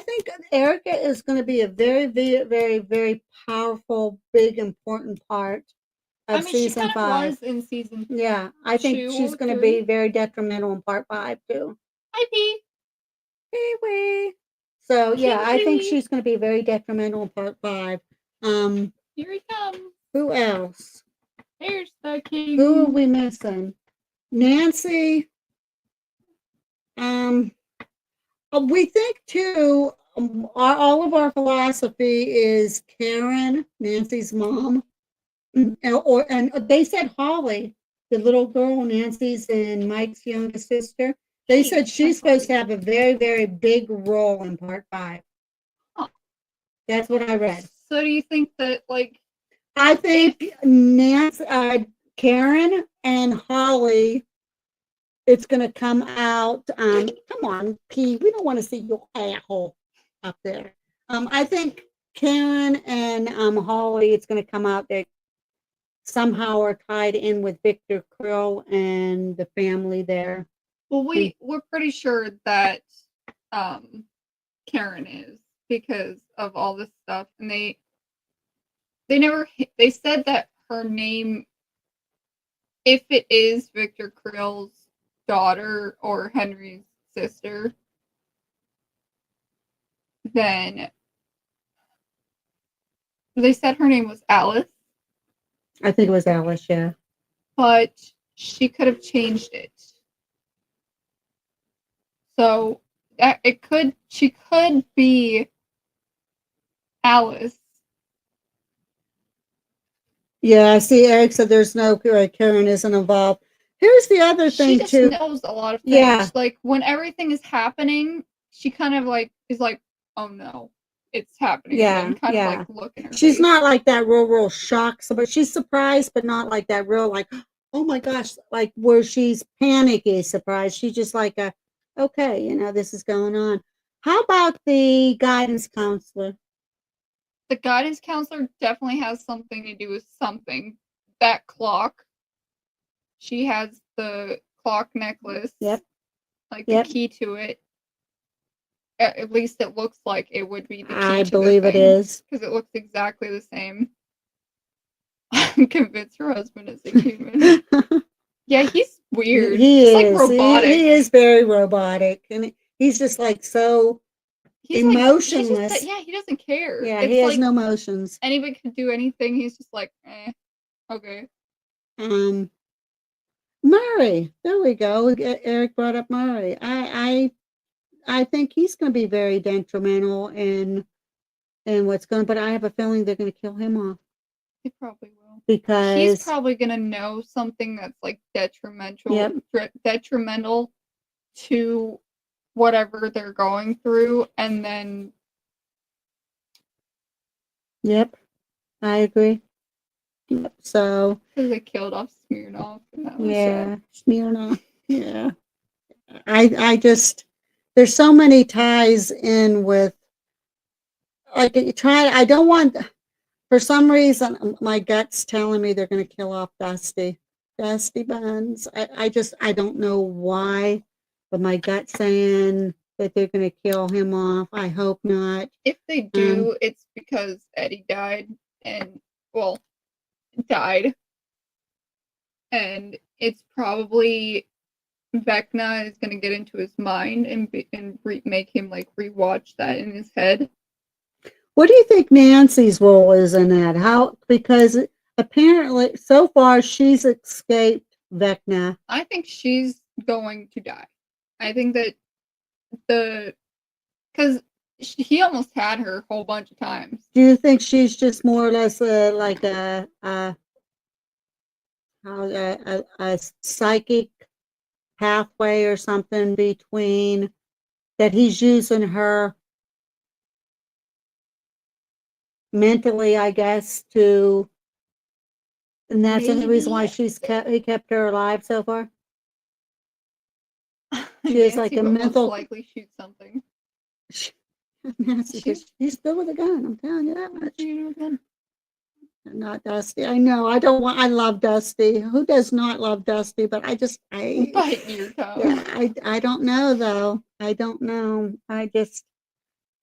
think Erica is going to be a very, very, very, very powerful, big, important part of I mean, season she kind 5. of was in season. Yeah, I think 2 she's or going to be 3. very detrimental in part 5 too. Hi, P. Wee. So yeah, I think Pee-wee. she's going to be very detrimental in part 5. Here he comes. Who else? There's the king. Who are we missing? Nancy. We think too, all of our philosophy is Karen, Nancy's mom, and they said Holly, the little girl, Nancy's and Mike's youngest sister. They said she's supposed to have a very, very big role in part 5. Huh. That's what I read. So do you think that, like, I think Karen and Holly, it's going to come out. Come on, P. We don't want to see your asshole up there. I think Karen and Holly, it's going to come out that somehow are tied in with Victor Krill and the family there. well, we're pretty sure that Karen is, because of all this stuff, and they said that her name, if it is Victor Krill's daughter or Henry's sister, then they said her name was Alice, I think it was Alice, yeah. but she could have changed it. So she could be Alice. Yeah, I see Eric said there's no Karen isn't involved. Here's the other She thing just too. knows a lot of things. Yeah. Like when everything is happening, she kind of like is like, oh no, it's happening. Yeah, And kind yeah. of like look in her She's face. not like that real shocked, but she's surprised, but not like that real like, oh my gosh, like where she's panicky surprised. She's just like a, okay, this is going on. How about the guidance counselor? The guidance counselor definitely has something to do with something. That clock. She has the clock necklace. Yep. Like Yep. the key to it. At least it looks like it would be the key I to believe the it thing, is. because it looks exactly the same. Convince her husband is a human. Yeah, he's weird. He He's is. like robotic. He is very robotic, and he's just like so He's emotionless. Like, he doesn't care. Yeah, It's he has like no emotions. anybody can do anything. He's just like, okay. Murray. There we go. Eric brought up Murray. I think he's going to be very detrimental in what's going. But I have a feeling they're going to kill him off He probably will. because He's probably gonna know something that's like detrimental. Yep. Detrimental to whatever they're going through, and then Yep, I agree. Yep. So because they killed off Smirnoff. And that was yeah, Smirnoff. Yeah, I just there's so many ties in with like I don't want. For some reason, my gut's telling me they're going to kill off Dusty Buns. I don't know why, but my gut's saying that they're going to kill him off. I hope not. If they do, it's because Eddie died, and died, and it's probably Vecna is going to get into his mind and make him like rewatch that in his head. What do you think Nancy's role is in that? Because apparently so far she's escaped Vecna. I think she's going to die. I think that because he almost had her a whole bunch of times. Do you think she's just more or less like a psychic pathway or something between that he's using her mentally, I guess, and that's the only reason why he kept her alive so far. She is like a mental. Most likely shoot something. Nancy, he's good with a gun. I'm telling you that much. Not Dusty. I know. I love Dusty. Who does not love Dusty? But bite your tongue. Yeah, I don't know though. I don't know. I just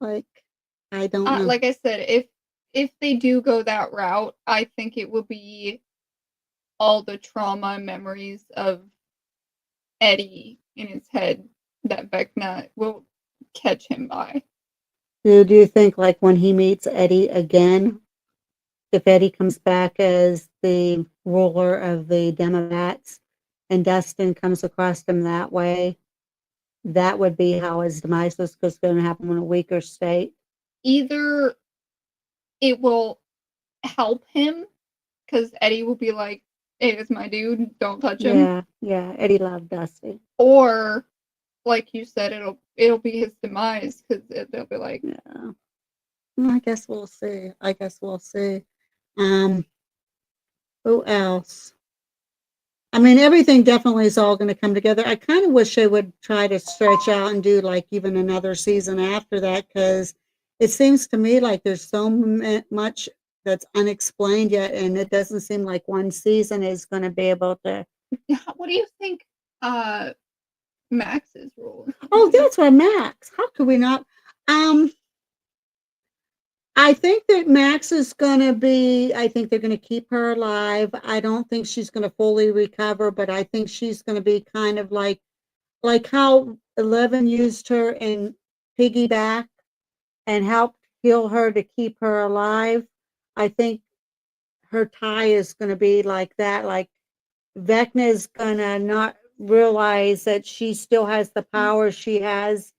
I don't know. Like I said, if they do go that route, I think it will be all the trauma and memories of Eddie in his head that Vecna will catch him by. Do you think like when he meets Eddie again, if Eddie comes back as the ruler of the Democrats and Dustin comes across him that way, that would be how his demise was going to happen in a weaker state. Either it will help him because Eddie will be like, "Hey, it's my dude, don't touch him," Yeah, yeah. Eddie loved Dusty. or like you said, it'll be his demise because they'll be like, Yeah. Well, I guess we'll see. Um, who else? I mean, everything definitely is all going to come together. I kind of wish they would try to stretch out and do like even another season after that, because it seems to me like there's so much that's unexplained yet, and it doesn't seem like one season is going to be able to. "What do you think Max's role is?" Oh, that's right, Max. How could we not? I think that Max is going to be, I think they're going to keep her alive. I don't think she's going to fully recover, but I think she's going to be kind of like how Eleven used her in Piggyback and helped heal her to keep her alive. I think her tie is going to be like that. Like Vecna is going to not realize that she still has the power she has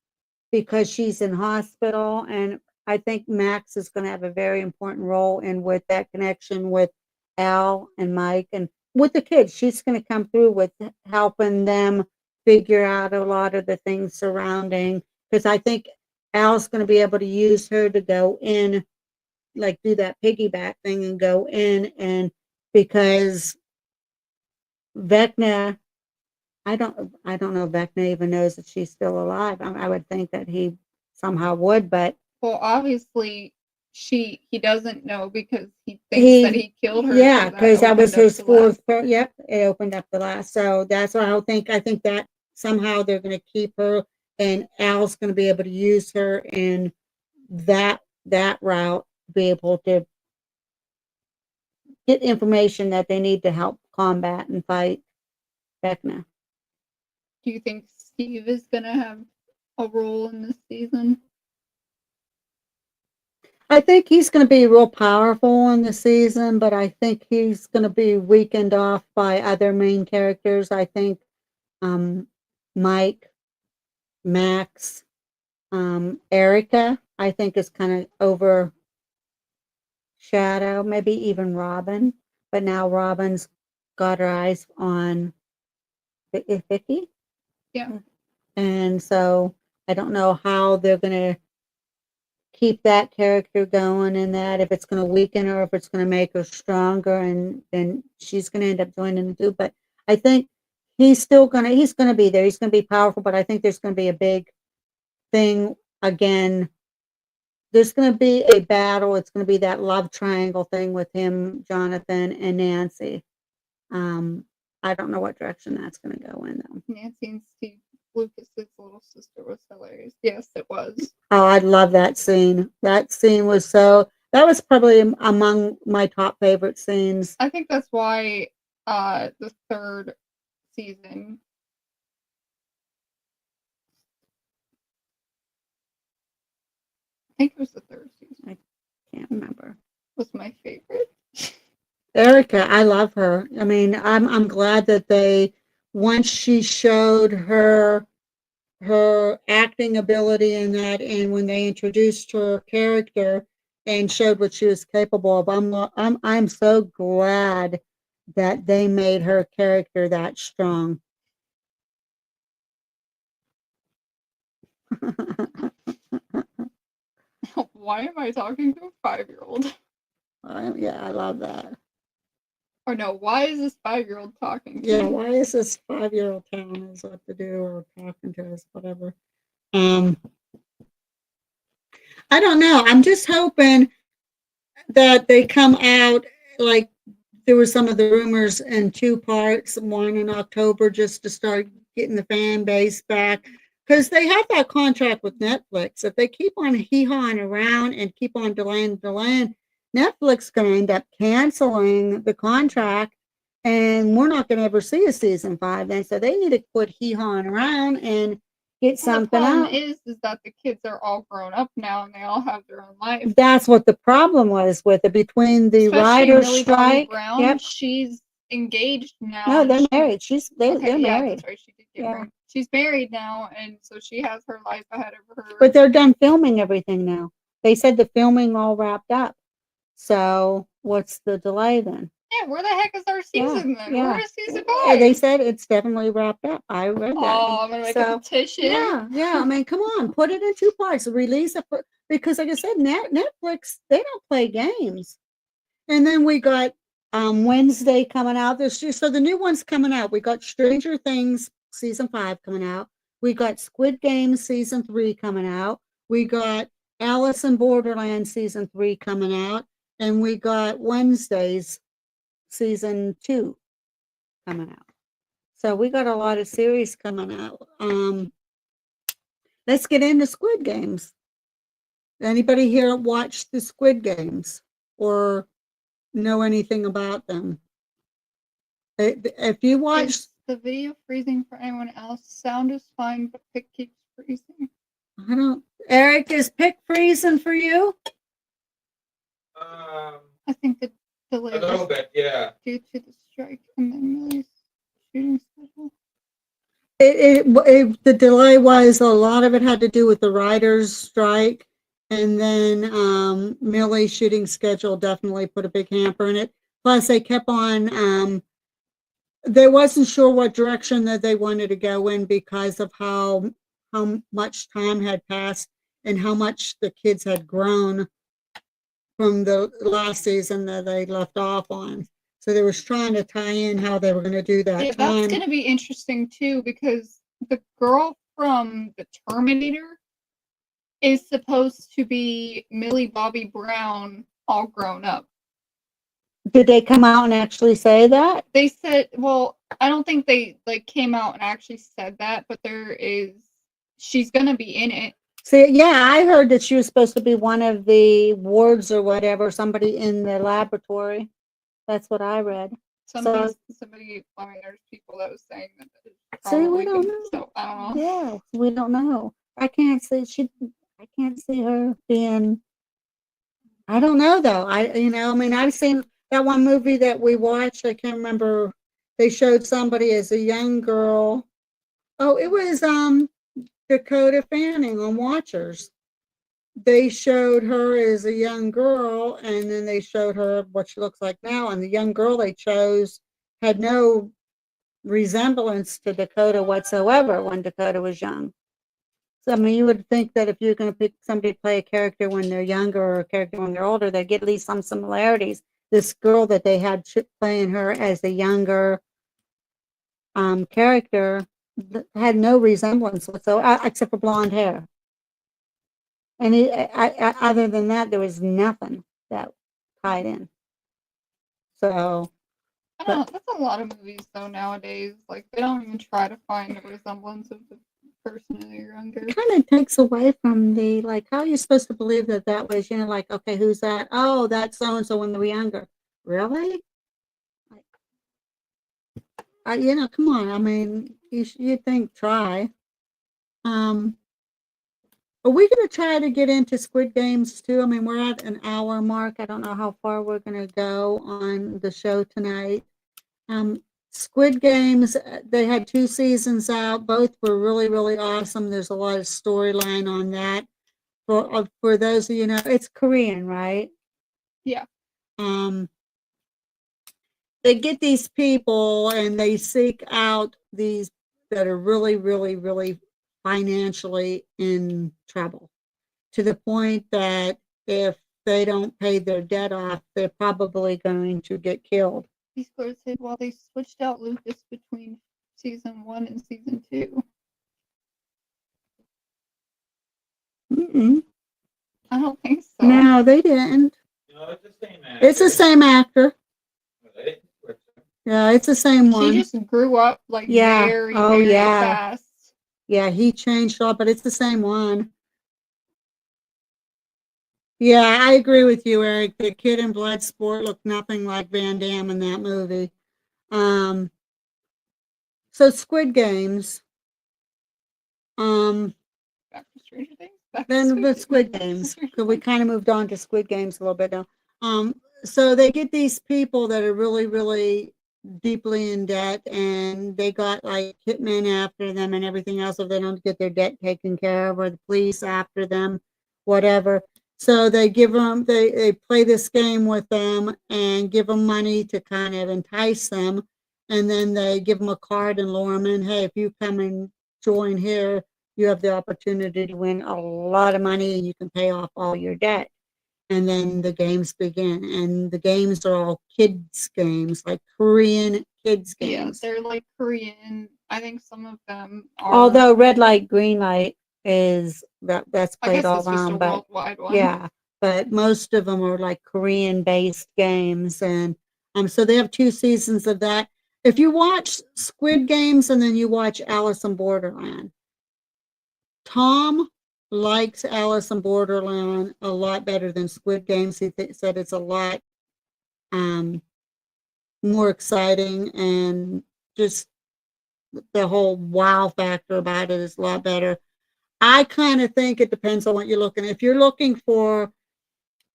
because she's in hospital. And I think Max is going to have a very important role in with that connection with Al and Mike and with the kids. She's going to come through with helping them figure out a lot of the things surrounding, because I think Al's going to be able to use her to go in, like do that piggyback thing and go in, and because Vecna, I don't know if Vecna even knows that she's still alive. I would think that he somehow would, but Well, obviously, he doesn't know because he thinks that he killed her. Yeah, so because that was opened up his the last- fourth. Yep, it opened up the last. So that's why I think that somehow they're going to keep her, and Al's going to be able to use her in that route, be able to get information that they need to help combat and fight Vecna. Do you think Steve is gonna have a role in this season? I think he's going to be real powerful in the season, but I think he's going to be weakened off by other main characters. I think Mike, Max, Erica, I think is kind of overshadowed, maybe even Robin. But now Robin's got her eyes on Vicky. Yeah. And so I don't know how they're going to keep that character going, and that if it's going to weaken her, if it's going to make her stronger, and then she's going to end up joining the group. But I think he's going to be there. He's going to be powerful, but I think there's going to be a big thing again. There's going to be a battle. It's going to be that love triangle thing with him, Jonathan, and Nancy. I don't know what direction that's going to go in, though. Nancy and Steve Lucas's little sister was hilarious. Yes, it was. Oh, I love that scene. That scene was that was probably among my top favorite scenes. I think that's why the third season. I think it was the third season. Can't remember. Was my favorite. Erica, I love her. I mean, I'm glad that once she showed her acting ability in that, and when they introduced her character and showed what she was capable of, I'm so glad that they made her character that strong. Why am I talking to a 5-year-old? Yeah, I love that. Or no, why is this 5-year-old talking to Yeah, me? why is this 5-year-old telling us what to do or talking to us, whatever? I don't know. I'm just hoping that they come out like there were some of the rumors in 2 parts, one in October, just to start getting the fan base back. Because they have that contract with Netflix. If they keep on hee-hawing around and keep on delaying, Netflix is going to end up canceling the contract, and we're not going to ever see a season 5 then. So they need to quit hee-hawing around and get something the problem out. is that the kids are all grown up now and they all have their own life. That's what the problem was with it, between the Especially writer's Millie Bobby strike. Brown. Yep. She's engaged now. No, and they're she- married. They're Okay, yeah, married. that's right. She did get Yeah. married. she's married now, and so she has her life ahead of her. But they're done filming everything now. They said the filming all wrapped up. So what's the delay then? Yeah, where the heck is our Yeah, season then? yeah. Where is season They 5? said it's definitely wrapped up. I read that. Oh, I'm gonna make a So, petition. yeah. I mean, come on, put it in 2 parts. Release it because, like I said, Netflix they don't play games. And then we got Wednesday coming out. So the new one's coming out. We got Stranger Things season 5 coming out. We got Squid Game season 3 coming out. We got Alice in Borderland season 3 coming out, and we got Wednesdays season 2 coming out. So we got a lot of series coming out. Let's get into Squid Games. Anybody here watch the Squid Games or know anything about them? If you watch, Is the video freezing for anyone else? Sound is fine, but pic keeps freezing. I don't. Eric, is pick freezing for you? I think the delay A little was bit, yeah. due to the strike and then Millie's shooting schedule. The delay was a lot of it had to do with the writers' strike, and then Millie's shooting schedule definitely put a big hamper in it. Plus, they kept on. They wasn't sure what direction that they wanted to go in because of how much time had passed and how much the kids had grown from the last season that they left off on. So they was trying to tie in how they were going to do that Yeah, time. that's gonna be interesting too, because the girl from the Terminator is supposed to be Millie Bobby Brown all grown up. Did they come out and actually say that? They said, well, I don't think they came out and actually said that, but she's gonna be in it. See, yeah, I heard that she was supposed to be one of the wards or whatever, somebody in the laboratory. That's what I read. Somebody, I mean, there's people that was saying that. See, we don't could- know. So I don't know. Yeah, we don't know. I can't see her being. I don't know though. I mean, I've seen that one movie that we watched. I can't remember. They showed somebody as a young girl. Oh, it was Dakota Fanning on Watchers. They showed her as a young girl, and then they showed her what she looks like now. And the young girl they chose had no resemblance to Dakota whatsoever when Dakota was young. So, I mean, you would think that if you're going to pick somebody to play a character when they're younger or a character when they're older, they'd get at least some similarities. This girl that they had playing her as a younger character had no resemblance whatsoever, except for blonde hair. And other than that, there was nothing that tied in. So, I don't know. That's a lot of movies though nowadays. Like they don't even try to find a resemblance of the person when they're younger. it kind of takes away from the, like, how are you supposed to believe that was, like, okay, who's that? Oh, that's so-and-so when they were younger. Really? Come on. I mean, you'd think try. Are we going to try to get into Squid Games too? I mean, we're at an hour mark. I don't know how far we're going to go on the show tonight. Squid Games, they had 2 seasons out. Both were really, really awesome. There's a lot of storyline on that. For those of you know, it's Korean, right? Yeah. They get these people and they seek out these that are really, really, really financially in trouble, to the point that if they don't pay their debt off, they're probably going to get killed. These girls said, well, they switched out Lucas between season 1 and season 2. Mm-mm. I don't think so. No, they didn't. No, it's the same actor. It's the same actor. They didn't switch them. Yeah, it's the same one. She just grew up like Yeah. very, Oh, very yeah. fast. Yeah, he changed up, but it's the same one. Yeah, I agree with you, Eric. The kid in Bloodsport looked nothing like Van Damme in that movie. So Squid Games. Back to Stranger Things. Then the Squid Games. So we kind of moved on to Squid Games a little bit now. So they get these people that are really, really deeply in debt, and they got like hitmen after them and everything else if they don't get their debt taken care of, or the police after them, whatever. So they give them, they play this game with them and give them money to kind of entice them. And then they give them a card and lure them in. Hey, if you come and join here, you have the opportunity to win a lot of money and you can pay off all your debt. And then the games begin. And the games are all kids games, like Korean kids Yeah, games. they're like Korean. I think some of them are. Although red light, green light is that's I played guess all it's just a around, but worldwide one. yeah, but most of them are like Korean based games. And so they have 2 seasons of that. If you watch Squid Games and then you watch Alice in Borderland, Tom likes Alice in Borderland a lot better than Squid Games. He said it's a lot um, more exciting, and just the whole wow factor about it is a lot better. I kind of think it depends on what you're looking. If you're looking for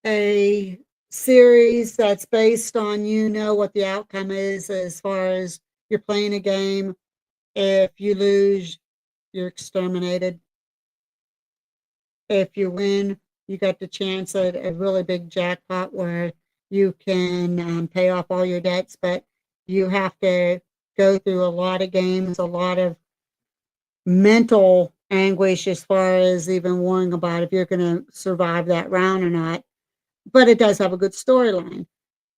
a series that's based on, you know, what the outcome is, as far as you're playing a game, if you lose, you're exterminated. If you win, you got the chance at a really big jackpot where you can pay off all your debts, but you have to go through a lot of games, a lot of mental anguish as far as even worrying about if you're going to survive that round or not. But it does have a good storyline.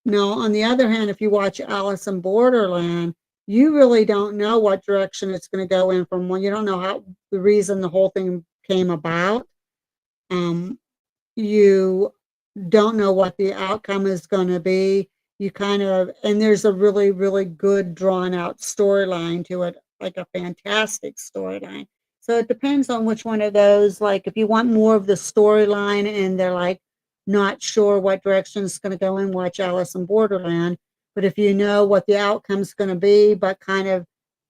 Now, on the other hand, if you watch Alice in Borderland, you really don't know what direction it's going to go in from one. You don't know how the reason the whole thing came about. You don't know what the outcome is going to be. You kind of, and there's a really, really good drawn out storyline to it, like a fantastic storyline. So it depends on which one of those. Like if you want more of the storyline and they're like not sure what direction it's going to go in, watch Alice in Borderland. But if you know what the outcome's going to be, but kind of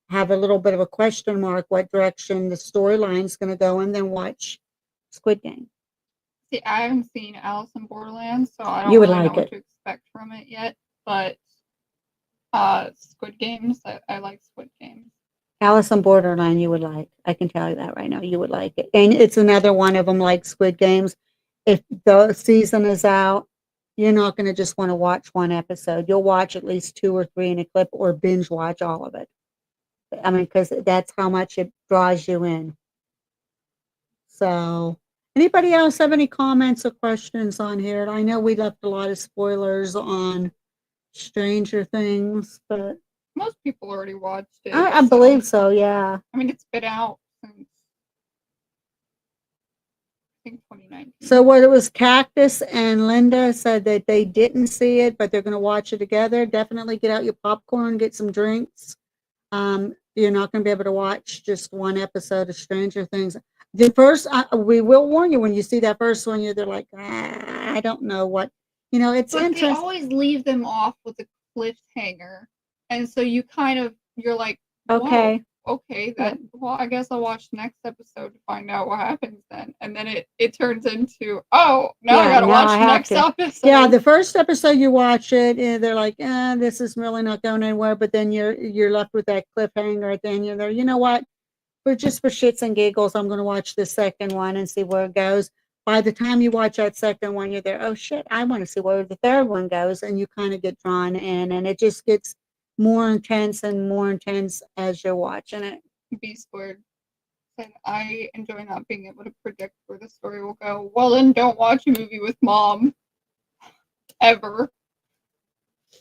have a little bit of a question mark what direction the storyline's going to go in, then watch Squid Game. See, I haven't seen Alice in Borderland, so I don't You would really know like what it. to expect from it yet. But Squid Games, I like Squid Games. Alice in Borderline, you would like. I can tell you that right now. You would like it. And it's another one of them like Squid Games. If the season is out, you're not going to just want to watch one episode. You'll watch at least 2 or 3 in a clip or binge watch all of it. I mean, because that's how much it draws you in. So, anybody else have any comments or questions on here? I know we left a lot of spoilers on Stranger Things, but Most people already watched it. I believe so, yeah. I mean, it's been out since I think 2019. So what it was, Cactus and Linda said that they didn't see it, but they're going to watch it together. Definitely get out your popcorn, get some drinks. You're not going to be able to watch just one episode of Stranger Things. The first, we will warn you when you see that first one, they're like, I don't know what, it's But they interesting. always leave them off with a cliffhanger, and so you're like, whoa, Okay. okay, well, I guess I'll watch the next episode to find out what happens then. And then it turns into, oh, now I Yeah, gotta now watch I the have next to. episode. Yeah, the first episode you watch it, and they're like, this is really not going anywhere. But then you're left with that cliffhanger at the end. You're there, you know what? For shits and giggles, I'm going to watch the second one and see where it goes. By the time you watch that second one, you're there, oh shit, I want to see where the third one goes. And you kind of get drawn in, and it just gets more intense and more intense as you're watching it. B Squared said, I enjoy not being able to predict where the story will go. Well, then don't watch a movie with mom. Ever.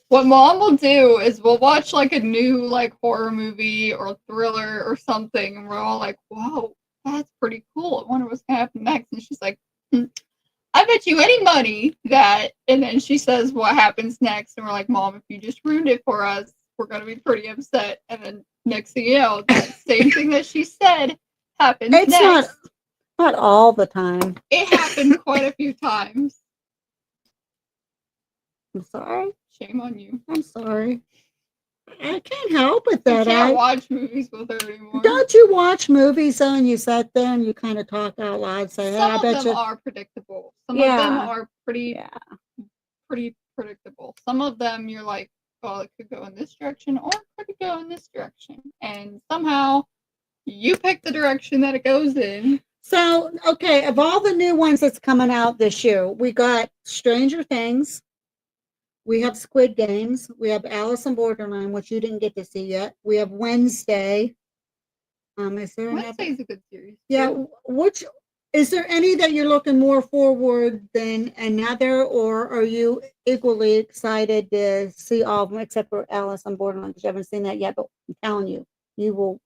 What mom will do is we'll watch like a new like horror movie or thriller or something, and we're all like, whoa, that's pretty cool. I wonder what's gonna happen next. And she's like, I bet you any money that, and then she says what happens next, and we're like, Mom, if you just ruined it for us, we're gonna be pretty upset. And then next thing you know, that same thing that she said happens It's next. not all the time. It happened quite a few times. I'm sorry. Shame on you. I'm sorry. I can't help it You that can't watch movies with her anymore. Don't you watch movies though, and you sit there and you kind of talk out loud, and say, "Hey, Some I of bet them you." are predictable. Some of them are pretty Yeah. predictable. Some of them you're like, well, it could go in this direction or it could go in this direction. And somehow you pick the direction that it goes in. So, okay, of all the new ones that's coming out this year, we got Stranger Things. We have Squid Games. We have Alice in Borderland, which you didn't get to see yet. We have Wednesday. Is there another? Wednesday's a good series. Yeah, too. which is there any that you're looking more forward than another, or are you equally excited to see all of them except for Alice in Borderland? Because you haven't seen that yet, but I'm telling you, you'll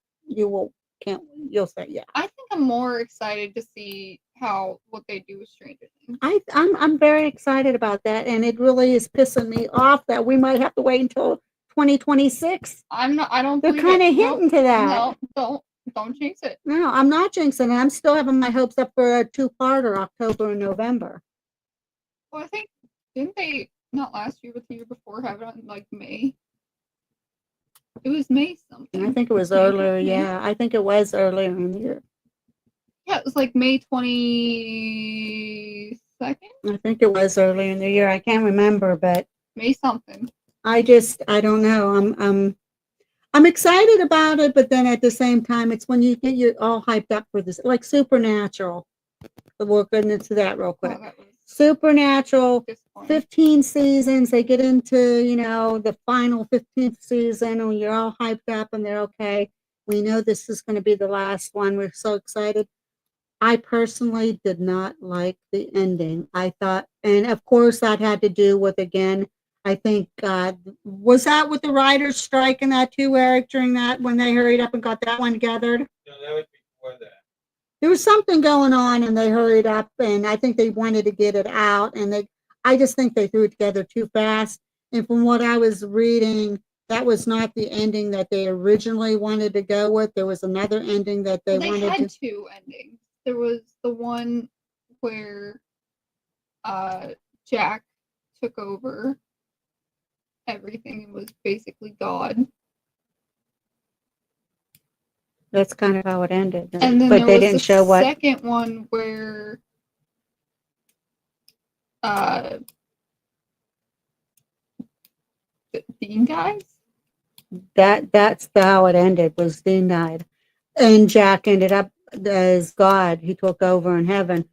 say yeah. I think I'm more excited to see what they do with Stranger Things. I'm very excited about that, and it really is pissing me off that we might have to wait until 2026. I'm not. I don't. They're believe it. kind of Nope. hinting to that. No, don't jinx it. No, I'm not jinxing it. I'm still having my hopes up for a two-parter, October and November. Well, I think didn't they not last year but the year before have it on like May? It was May something. I think it was May earlier. 15th. Yeah, I think it was earlier in the year. Yeah, it was like May 22nd. I think it was earlier in the year. I can't remember, but May something. I don't know. I'm excited about it, but then at the same time, it's when you get you all hyped up for this, like Supernatural. We'll get into that real quick. Oh, that was Supernatural, disappointing. 15 seasons. They get into, the final 15th season, and you're all hyped up, and they're okay. We know this is going to be the last one. We're so excited. I personally did not like the ending. I thought, and of course, that had to do with, again, I think, was that with the writers' strike and that too, Eric, during that, when they hurried up and got that one gathered? No, that was before that. There was something going on and they hurried up, and I think they wanted to get it out, and I just think they threw it together too fast. And from what I was reading, that was not the ending that they originally wanted to go with. There was another ending that they wanted had to. two endings. There was the one where Jack took over everything and was basically God. That's kind of how it ended. And then but there they was didn't the show what. second one where Dean dies. That's how it ended. Was Dean died, and Jack ended up as God. He took over in heaven.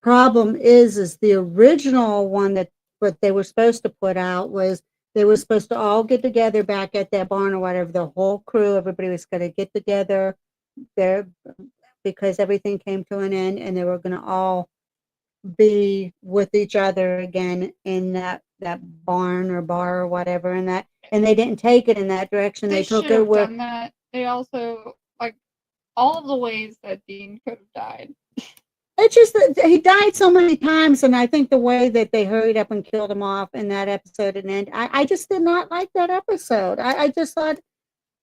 Problem is the original one that what they were supposed to put out was they were supposed to all get together back at that barn or whatever. The whole crew, everybody was going to get together there because everything came to an end, and they were going to all be with each other again in that barn or bar or whatever, and they didn't take it in that direction. They took should it have where done that. They also all of the ways that Dean could have died. it's just that he died so many times, and I think the way that they hurried up and killed him off in that episode and end, I just did not like that episode. I just thought,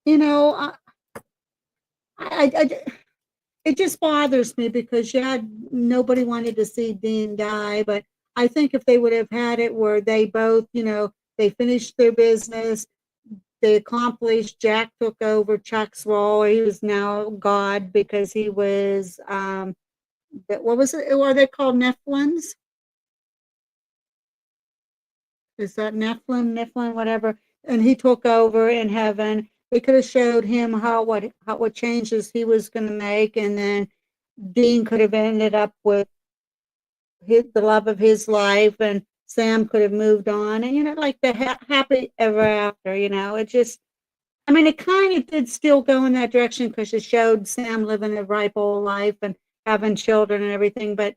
it just bothers me because nobody wanted to see Dean die, but I think if they would have had it where they both, they finished their business, they accomplished, Jack took over Chuck's role. He was now God because he was, what was it? Are they called Nephilims? Is that Nephilim, whatever? And he took over in heaven. They could have showed him what changes he was going to make, and then Dean could have ended up with the love of his life, and Sam could have moved on, and like the happy ever after. It just, it kind of did still go in that direction because it showed Sam living a ripe old life and having children and everything. But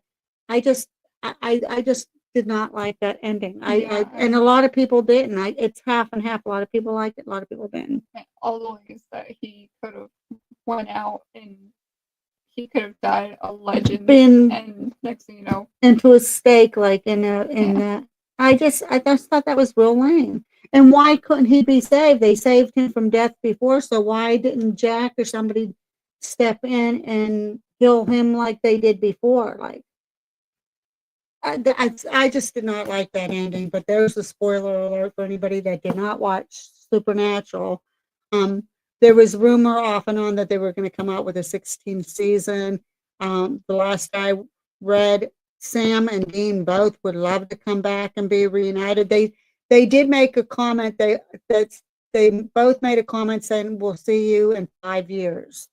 I just did not like that ending. And a lot of people didn't. It's half and half. A lot of people liked it. A lot of people didn't. All the ways that he could have went out and he could have died a legend. And next thing you know, into a stake, like in that. I just thought that was real lame. And why couldn't he be saved? They saved him from death before, so why didn't Jack or somebody step in and kill him like they did before? Like, I just did not like that ending. But there's a spoiler alert for anybody that did not watch Supernatural. There was rumor off and on that they were going to come out with a 16th season. The last I read, Sam and Dean both would love to come back and be reunited. they did make a comment. They both made a comment saying, "We'll see you in 5 years."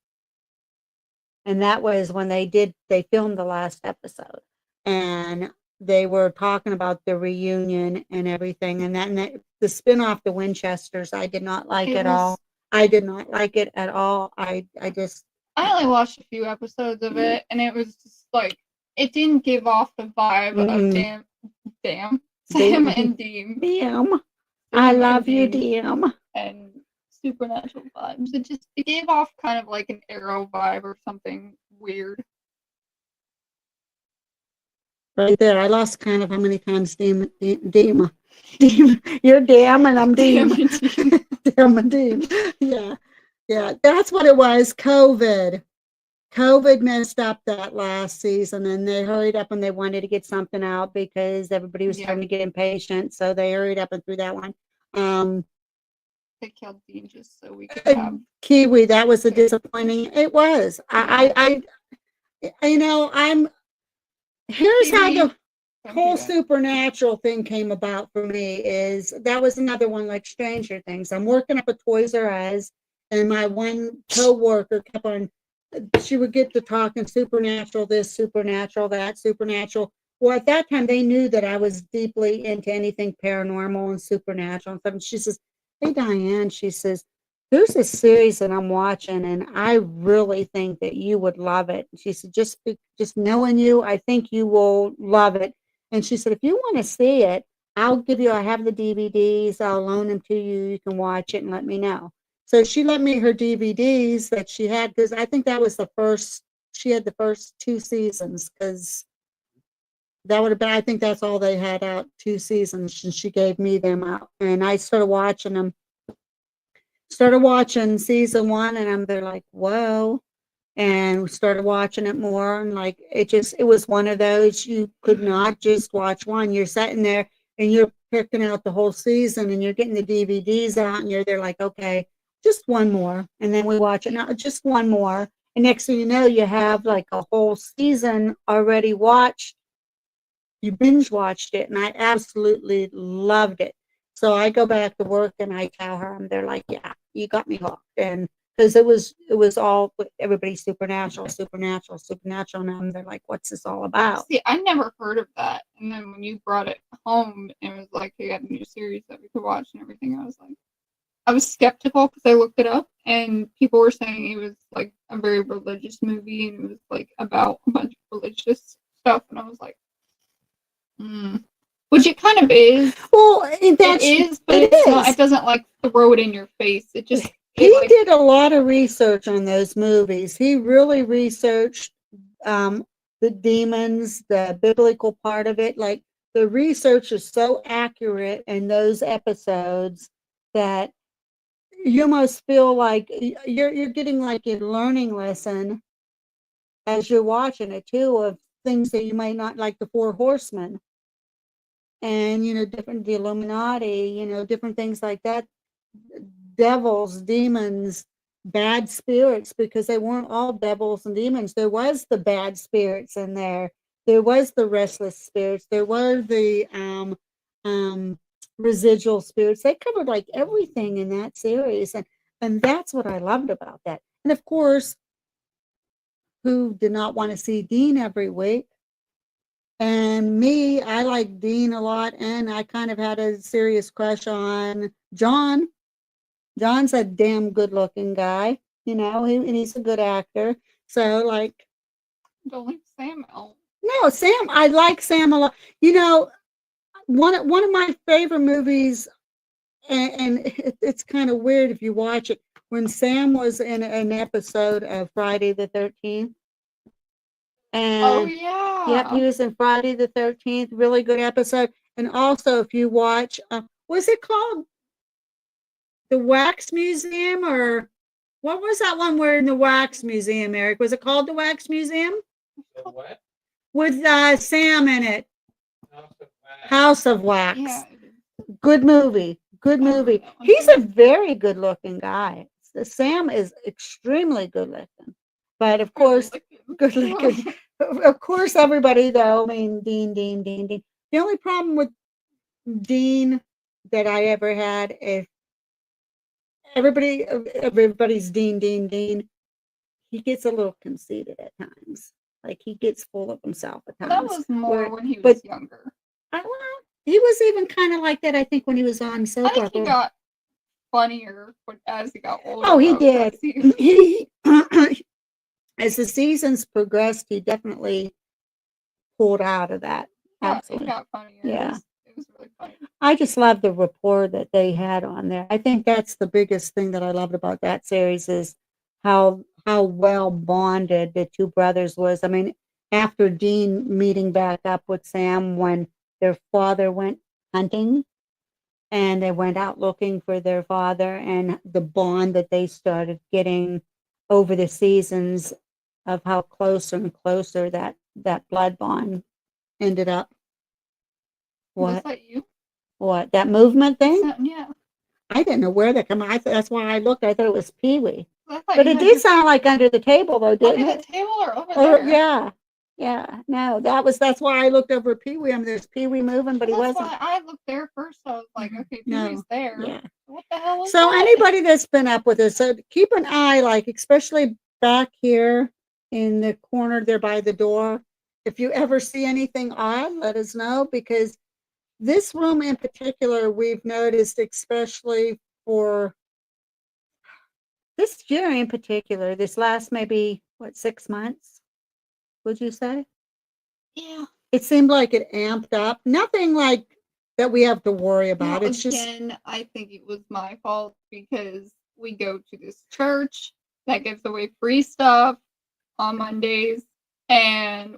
And that was when they filmed the last episode. And they were talking about the reunion and everything. And the spin-off, The Winchesters, I did not like It at all. was- I did not like it at all. I just, I only watched a few episodes of it, and it was just like it didn't give off the vibe of Mm-mm. damn Damn. Sam and Dean. damn, I Sam and love you, Dean damn. and supernatural vibes. It gave off kind of like an Arrow vibe or something weird. Right there, I lost count of how many times Deem, you're damn and I'm Deem. Damn and Dean. Damn and Deem. Yeah, yeah, that's what it was. COVID messed up that last season, and they hurried up and they wanted to get something out because everybody was Yeah. starting to get impatient. So they hurried up and threw that one. They killed Dean just so we could have. Kiwi, that was a disappointing. It was. I'm. Here's how Kiwi, the don't whole do that. supernatural thing came about for me. Is that was another one like Stranger Things. I'm working up at Toys R Us, and my one coworker kept on. She would get to talking supernatural, this supernatural, that supernatural. Well, at that time, they knew that I was deeply into anything paranormal and supernatural and stuff. And she says, "Hey, Diane," she says, "there's this series that I'm watching, and I really think that you would love it." She said, "Just knowing you, I think you will love it." And she said, "If you want to see it, I have the DVDs. I'll loan them to you. You can watch it and let me know." So she lent me her DVDs that she had because I think that was she had the first 2 seasons because that would have been, I think that's all they had out, 2 seasons, and she gave me them out. And I started watching them, started watching season 1, and they're like, whoa. And we started watching it more, and like it was one of those you could not just watch one. You're sitting there and you're picking out the whole season, and you're getting the DVDs out, and you're there like, okay, just one more, and then we watch it now, just one more, and next thing you know, you have like a whole season already watched. You binge watched it, and I absolutely loved it. So I go back to work and I tell her, and they're like, "Yeah, you got me hooked." And because it was all everybody supernatural, supernatural, supernatural, and they're like, "What's this all about?" See, I never heard of that. And then when you brought it home and it was like you had a new series that we could watch and everything, I was skeptical because I looked it up and people were saying it was like a very religious movie and it was like about a bunch of religious stuff. And I was like, which it kind of is. Well, It is, but it it's not. is. It doesn't like throw it in your face. It just He it, like, did a lot of research on those movies. He really researched the demons, the biblical part of it. Like the research is so accurate in those episodes that you almost feel like you're getting like a learning lesson as you're watching it too of things that you might not like, the Four Horsemen, and different, the Illuminati, different things like that, devils, demons, bad spirits, because they weren't all devils and demons. There was the bad spirits in there. There was the restless spirits. There were the residual spirits. They covered like everything in that series, and that's what I loved about that. And of course, who did not want to see Dean every week? And me, I like Dean a lot, and I kind of had a serious crush on John. John's a damn good-looking guy, and he's a good actor. So, like, don't like Sam out. no, Sam, I like Sam a lot. One of my favorite movies, and it's kind of weird if you watch it, when Sam was in an episode of Friday the 13th. Oh And yeah. yep, he was in Friday the 13th. Really good episode. And also, if you watch, was it called the Wax Museum, or what was that one where in the Wax Museum, Eric? Was it called the Wax Museum? The what? With Sam in it. House of Wax. House of Wax. Yeah. Good movie. Good I remember movie. that one He's too. a very good looking guy. Sam is extremely good looking. But of course, good looking. Of course, everybody though, I mean, Dean. The only problem with Dean that I ever had. If everybody's Dean, he gets a little conceited at times. Like he gets full of himself at That times. was more Where, when he but was younger. well, he was even kind of like that. I think when he was on I soap think he opera. got funnier as he got older. Oh, he though, did. 'cause he- He as the seasons progressed, he definitely pulled out of that. he Absolutely. got funnier. Yeah. It was really funny. I just love the rapport that they had on there. I think that's the biggest thing that I loved about that series is how well bonded the two brothers was. I mean, after Dean meeting back up with Sam when their father went hunting and they went out looking for their father and the bond that they started getting over the seasons of how closer and closer that blood bond ended up. Was What? that you? What? That movement thing? Yeah. I didn't know where that came. That's why I looked. I thought it was Pee Wee, I thought but you it had did your sound like under the table, though, didn't under the it? table or over Or there. yeah, yeah. No, that's why I looked over at Pee Wee. I mean, there's Pee Wee moving, but he That's wasn't. why I looked there first. I was like, okay, No, Pee-wee's there. yeah. What the hell was So that? anybody that's been up with us, so keep an eye, like especially back here in the corner there by the door. If you ever see anything odd, let us know because this room in particular, we've noticed, especially for this year in particular, this last maybe, what, 6 months, would you say? Yeah. It seemed like it amped up. Nothing like that we have to worry about. No, It's just again, I think it was my fault because we go to this church that gives away free stuff on Mondays, and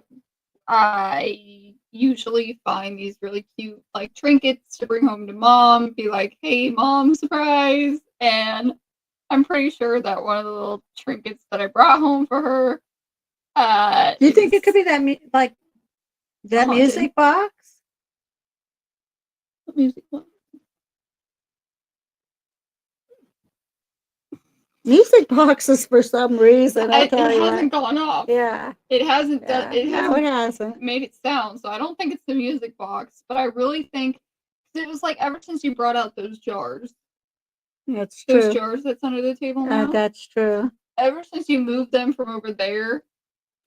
I usually find these really cute like trinkets to bring home to mom, be like, "Hey, mom, surprise!" And I'm pretty sure that one of the little trinkets that I brought home for her, do you think it could is be that like that haunted. music box? Music box. Music boxes for some reason, I'll It tell you hasn't what. gone off. Yeah. It hasn't Yeah. done. It No, it hasn't hasn't. made it sound. So I don't think it's the music box, but I really think 'cause it was like ever since you brought out those jars, That's those true. jars that's under the table now. That's true. Ever since you moved them from over there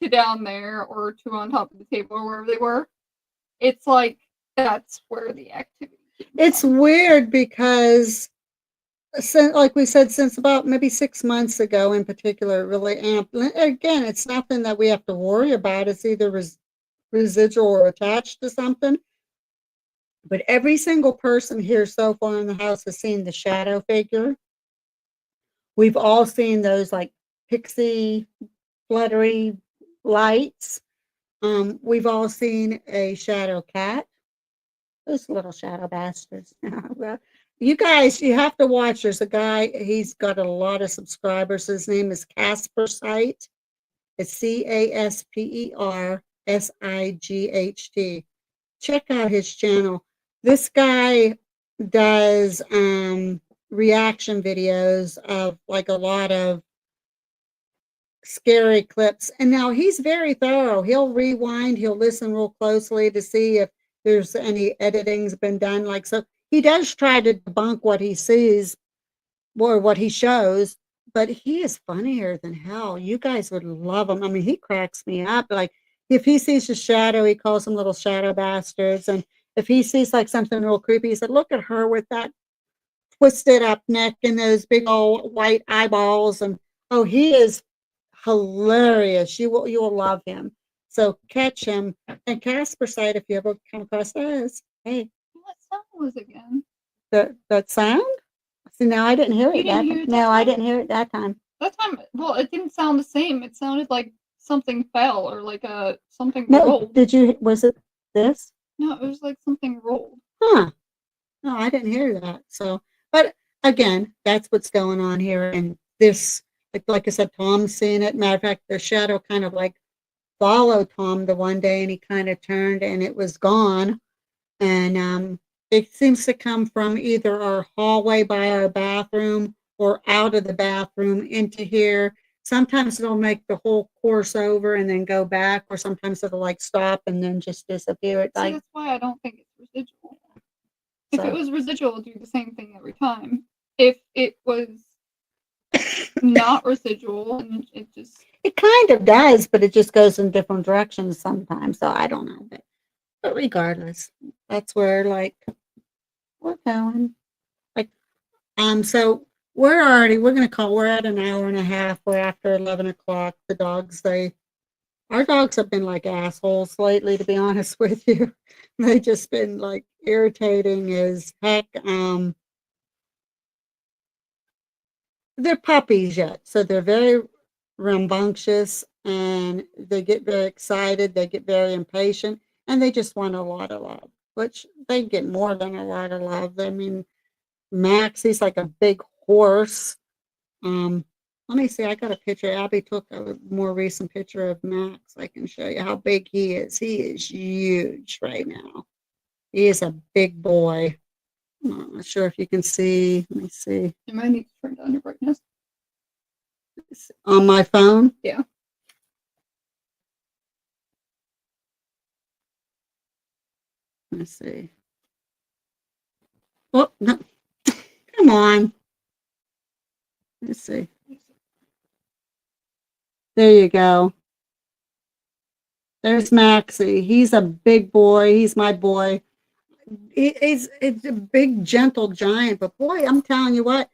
to down there or to on top of the table or wherever they were, it's like that's where the activity came It's from. weird because since, like we said, since about maybe 6 months ago in particular, it really amped. Again, it's nothing that we have to worry about. It's either residual or attached to something. But every single person here so far in the house has seen the shadow figure. We've all seen those like pixie, fluttery lights. We've all seen a shadow cat. Those little shadow bastards. Well, you guys, you have to watch. There's a guy, he's got a lot of subscribers. His name is Casper Sight. It's CasperSight. Check out his channel. This guy does reaction videos of like a lot of scary clips. And now he's very thorough. He'll rewind, he'll listen real closely to see if there's any editing's been done. Like, so he does try to debunk what he sees or what he shows, but he is funnier than hell. You guys would love him. I mean, he cracks me up. Like, if he sees a shadow, he calls them little shadow bastards. And if he sees like something real creepy, he said, look at her with that twisted up neck and those big old white eyeballs. And oh, he is hilarious. You will love him. So catch him. And Casper Sight, if you ever come across this, hey, What song was it again? that sound? See, now I didn't hear You it didn't that hear time. it that No, I time? didn't hear it that time. That time, well, it didn't sound the same. It sounded like something fell or like something No, rolled. was it this? No, it was like something rolled. Huh. No, I didn't hear that. So, but again, that's what's going on here. And this, like I said, Tom's seeing it. Matter of fact, the shadow kind of like followed Tom the one day and he kind of turned and it was gone. And it seems to come from either our hallway by our bathroom or out of the bathroom into here. Sometimes it'll make the whole course over and then go back, or sometimes it'll like stop and then just disappear. It's See, like, that's why I don't think it's residual. If So it was residual, it'd do the same thing every time. If it was not residual and it just it kind of does, but it just goes in different directions sometimes. So I don't know. But regardless, that's where like we're going. Like so we're gonna call, we're at an hour and a half. We're after 11 o'clock. The dogs, our dogs have been like assholes lately, to be honest with you. They just been like irritating as heck. They're puppies yet, so they're very rambunctious and they get very excited, they get very impatient, and they just want a lot of love, which they get more than a lot of love. I mean, Max, he's like a big horse. Um, Let me see, I got a picture. Abby took a more recent picture of Max. I can show you how big he is. He is huge right now. He is a big boy. I'm not sure if you can see. Let me see. you might need to turn down your brightness. On my phone? Yeah. Let's see. Oh, no. Come on. Let's see. There you go. There's Maxie. He's a big boy. He's my boy. It's a big, gentle giant, but boy, I'm telling you what,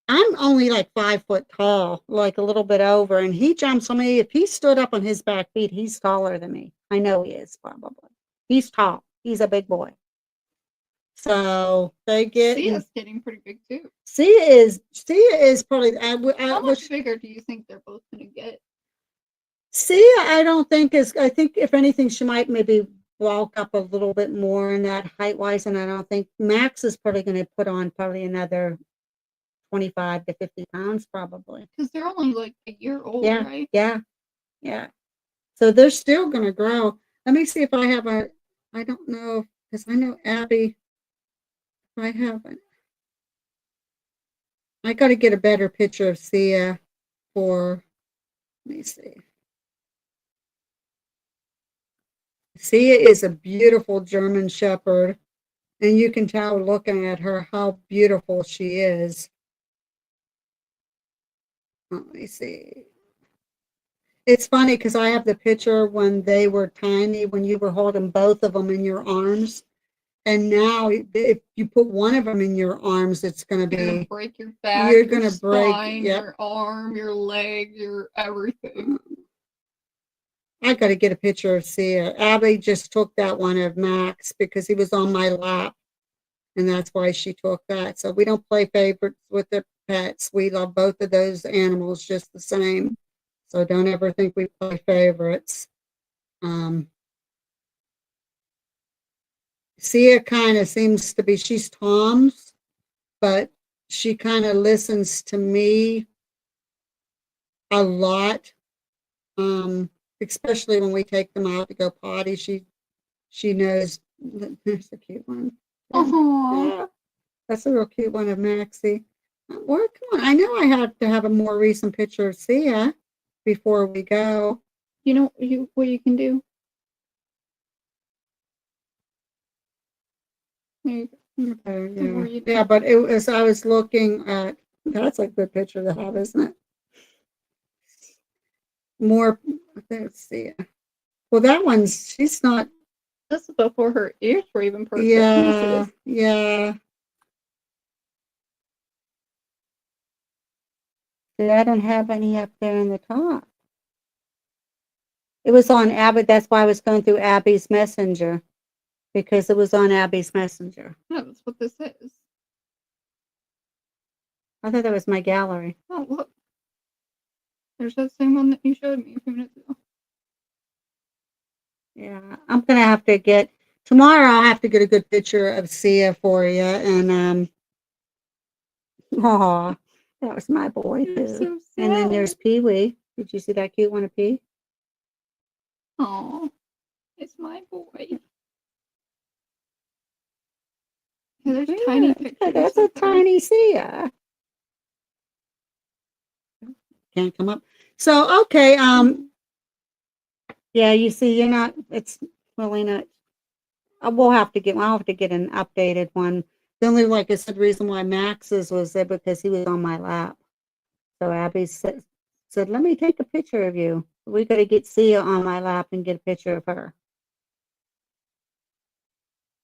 I'm only like 5 foot tall, like a little bit over, and he jumps on me. If he stood up on his back feet, he's taller than me. I know he is, probably. He's tall. He's a big boy. So they get. Sia's getting pretty big too. Sia is probably. How much bigger do you think they're both gonna get? Sia, I don't think is. I think if anything, she might maybe bulk up a little bit more in that height wise, and I don't think Max is probably going to put on probably another 25 to 50 pounds, probably. Because they're only like a year old, Yeah, right? yeah. So they're still going to grow. Let me see if I have a. I don't know because I know Abby. If I haven't, I got to get a better picture of Sia for. Let me see. Sia is a beautiful German Shepherd, and you can tell looking at her how beautiful she is. Let me see. It's funny because I have the picture when they were tiny, when you were holding both of them in your arms. And now, if you put one of them in your arms, it's going to You're gonna be, break your back, you're your going to break. spine, Yep. your arm, your leg, your everything. I got to get a picture of Sia. Abby just took that one of Max because he was on my lap. And that's why she took that. So we don't play favorites with the pets. We love both of those animals just the same. So don't ever think we play favorites. Sia kind of seems to be, she's Tom's, but she kind of listens to me a lot, especially when we take them out to go potty. She knows. There's a cute one. Aww. Yeah, that's a real cute one of Maxie. Well, come on. I know I have to have a more recent picture of Sia before we go. You know what you can do? There you go. Okay, yeah, but it was, I was looking at, that's a good picture to have, isn't it? More, let's see. Well, that one's, she's not, This is before her ears were even perfect. yeah, yeah. See, I don't have any up there in the top. It was on Abby, that's why I was going through Abby's Messenger, because it was on Abby's Messenger. No, that's what this is. I thought that was my gallery. Oh, look. There's that same one that you showed me a few minutes ago. Yeah, I'm gonna have to get, tomorrow I'll have to get a good picture of Sia for you, and oh, that was my boy You're too. so And then sad. there's Pee Wee. Did you see that cute one of Pee? Aw, it's my boy. Yeah, there's tiny pictures. That's a of her. tiny Sia. Can't come up. So okay, yeah, you see, you're not. It's really not. I'll have to get an updated one. The only, like I said, reason why Max's was there because he was on my lap. So Abby said, let me take a picture of you. We got to get Sia on my lap and get a picture of her.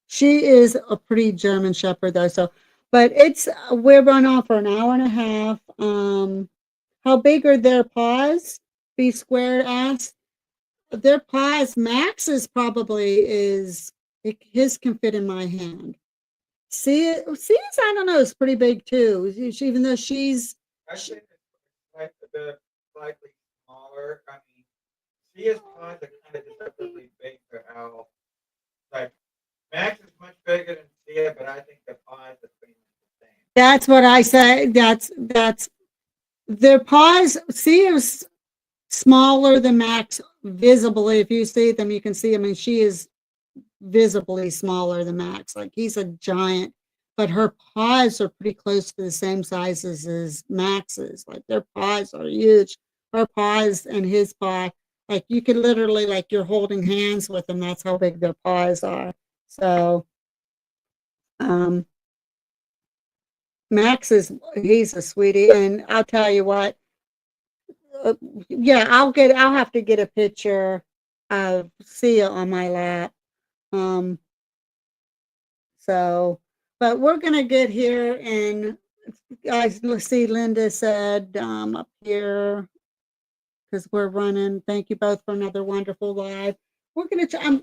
She is a pretty German Shepherd though. So, but we're run off for an hour and a half. How big are their paws? B squared asked. Their paws, Max's probably his can fit in my hand. Sia's, I don't know, it's pretty big too. Even though she's, I think it's like the slightly smaller. I mean, Sia's paws are kind of deceptively big for how, like, Max is much bigger than Sia, but I think the paws are pretty much the same. that's what I say. That's their paws. Sia's smaller than Max visibly. If you see them, you can see. I mean, she is visibly smaller than Max. Like he's a giant, but her paws are pretty close to the same sizes as Max's. Like their paws are huge. Her paws and his paw, like you could literally, like you're holding hands with them. That's how big their paws are. So, Max he's a sweetie, and I'll tell you what. Yeah, I'll have to get a picture of Sia on my lap. So, but we're gonna get here, and let's see. Linda said up here because we're running. Thank you both for another wonderful live. We're gonna try,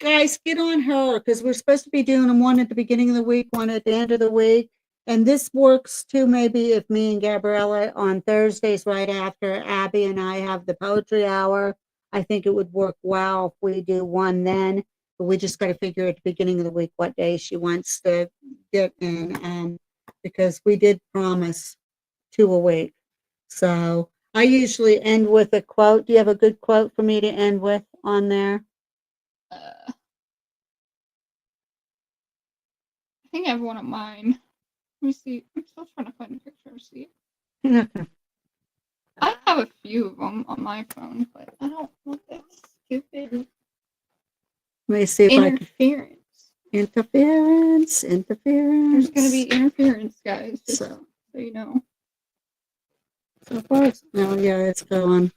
guys, get on her because we're supposed to be doing them one at the beginning of the week, one at the end of the week. And this works too, maybe if me and Gabriella on Thursdays, right after Abby and I have the poetry hour, I think it would work well if we do one then. But we just got to figure at the beginning of the week what day she wants to get in, because we did promise 2 a week. So I usually end with a quote. Do you have a good quote for me to end with on there? I think I have one of mine. Let me see. I'm still trying to find a picture of Sia. I have a few of them on my phone, but I don't want that stupid Let me see if interference. Interference. There's going to be interference, guys. Just So you know. So far, no, yeah, it's going.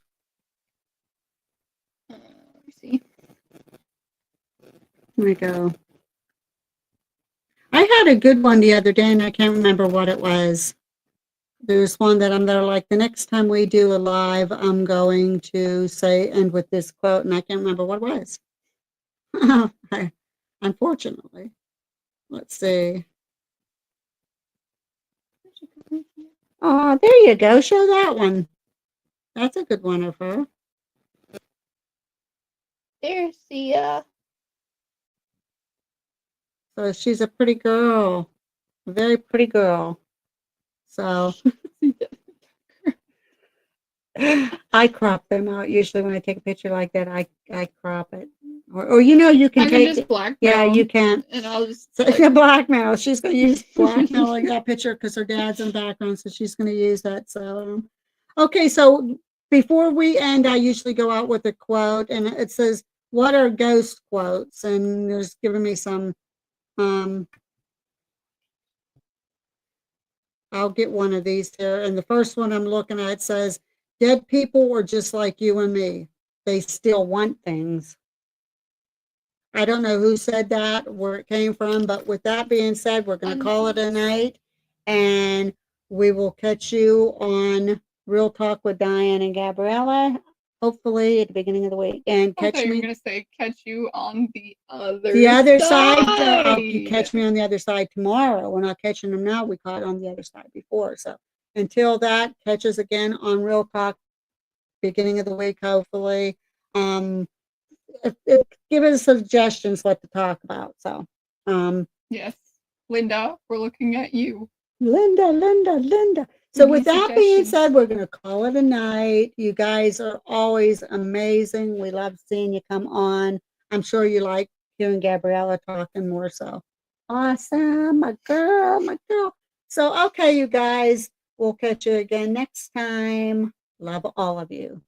Let me see. Here we go. I had a good one the other day, and I can't remember what it was. There's one that I'm there like, the next time we do a live, I'm going to end with this quote, and I can't remember what it was. Unfortunately. Let's see. Oh, there you go. Show that one. That's a good one of her. There's Sia. So she's a pretty girl. A very pretty girl. So I crop them out. Usually when I take a picture like that, I crop it. Or you can take just it. blackmail. Yeah, you can. And I'll just Blackmail. She's gonna use blackmail like that picture because her dad's in the background, so she's gonna use that. So okay, so before we end, I usually go out with a quote, and it says, "What are ghost quotes?" And there's giving me some. I'll get one of these here. And the first one I'm looking at says, "Dead people are just like you and me. They still want things." I don't know who said that, where it came from, but with that being said, we're going to call it a night, and we will catch you on Real Talk with Diane and Gabriella, hopefully at the beginning of the week. And I thought catch you were me going to say catch you on the other side. You catch me on the other side tomorrow. We're not catching them now. We caught on the other side before. So until that, catch us again on Real Talk, beginning of the week, hopefully. Give us suggestions what to talk about. So, yes, Linda, we're looking at you. Linda. So with that being said, we're going to call it a night. You guys are always amazing. We love seeing you come on. I'm sure you like hearing Gabriella talking more. So awesome, my girl. So, okay, you guys, we'll catch you again next time. Love all of you.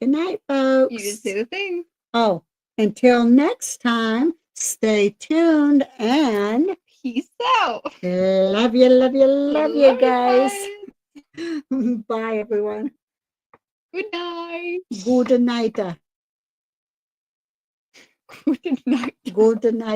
Good night, folks. You just do the thing. Oh, until next time, stay tuned and Peace out. Love you, love you, love you Love guys. guys. Bye, everyone. Good night. Gute night. Good night. Gute night.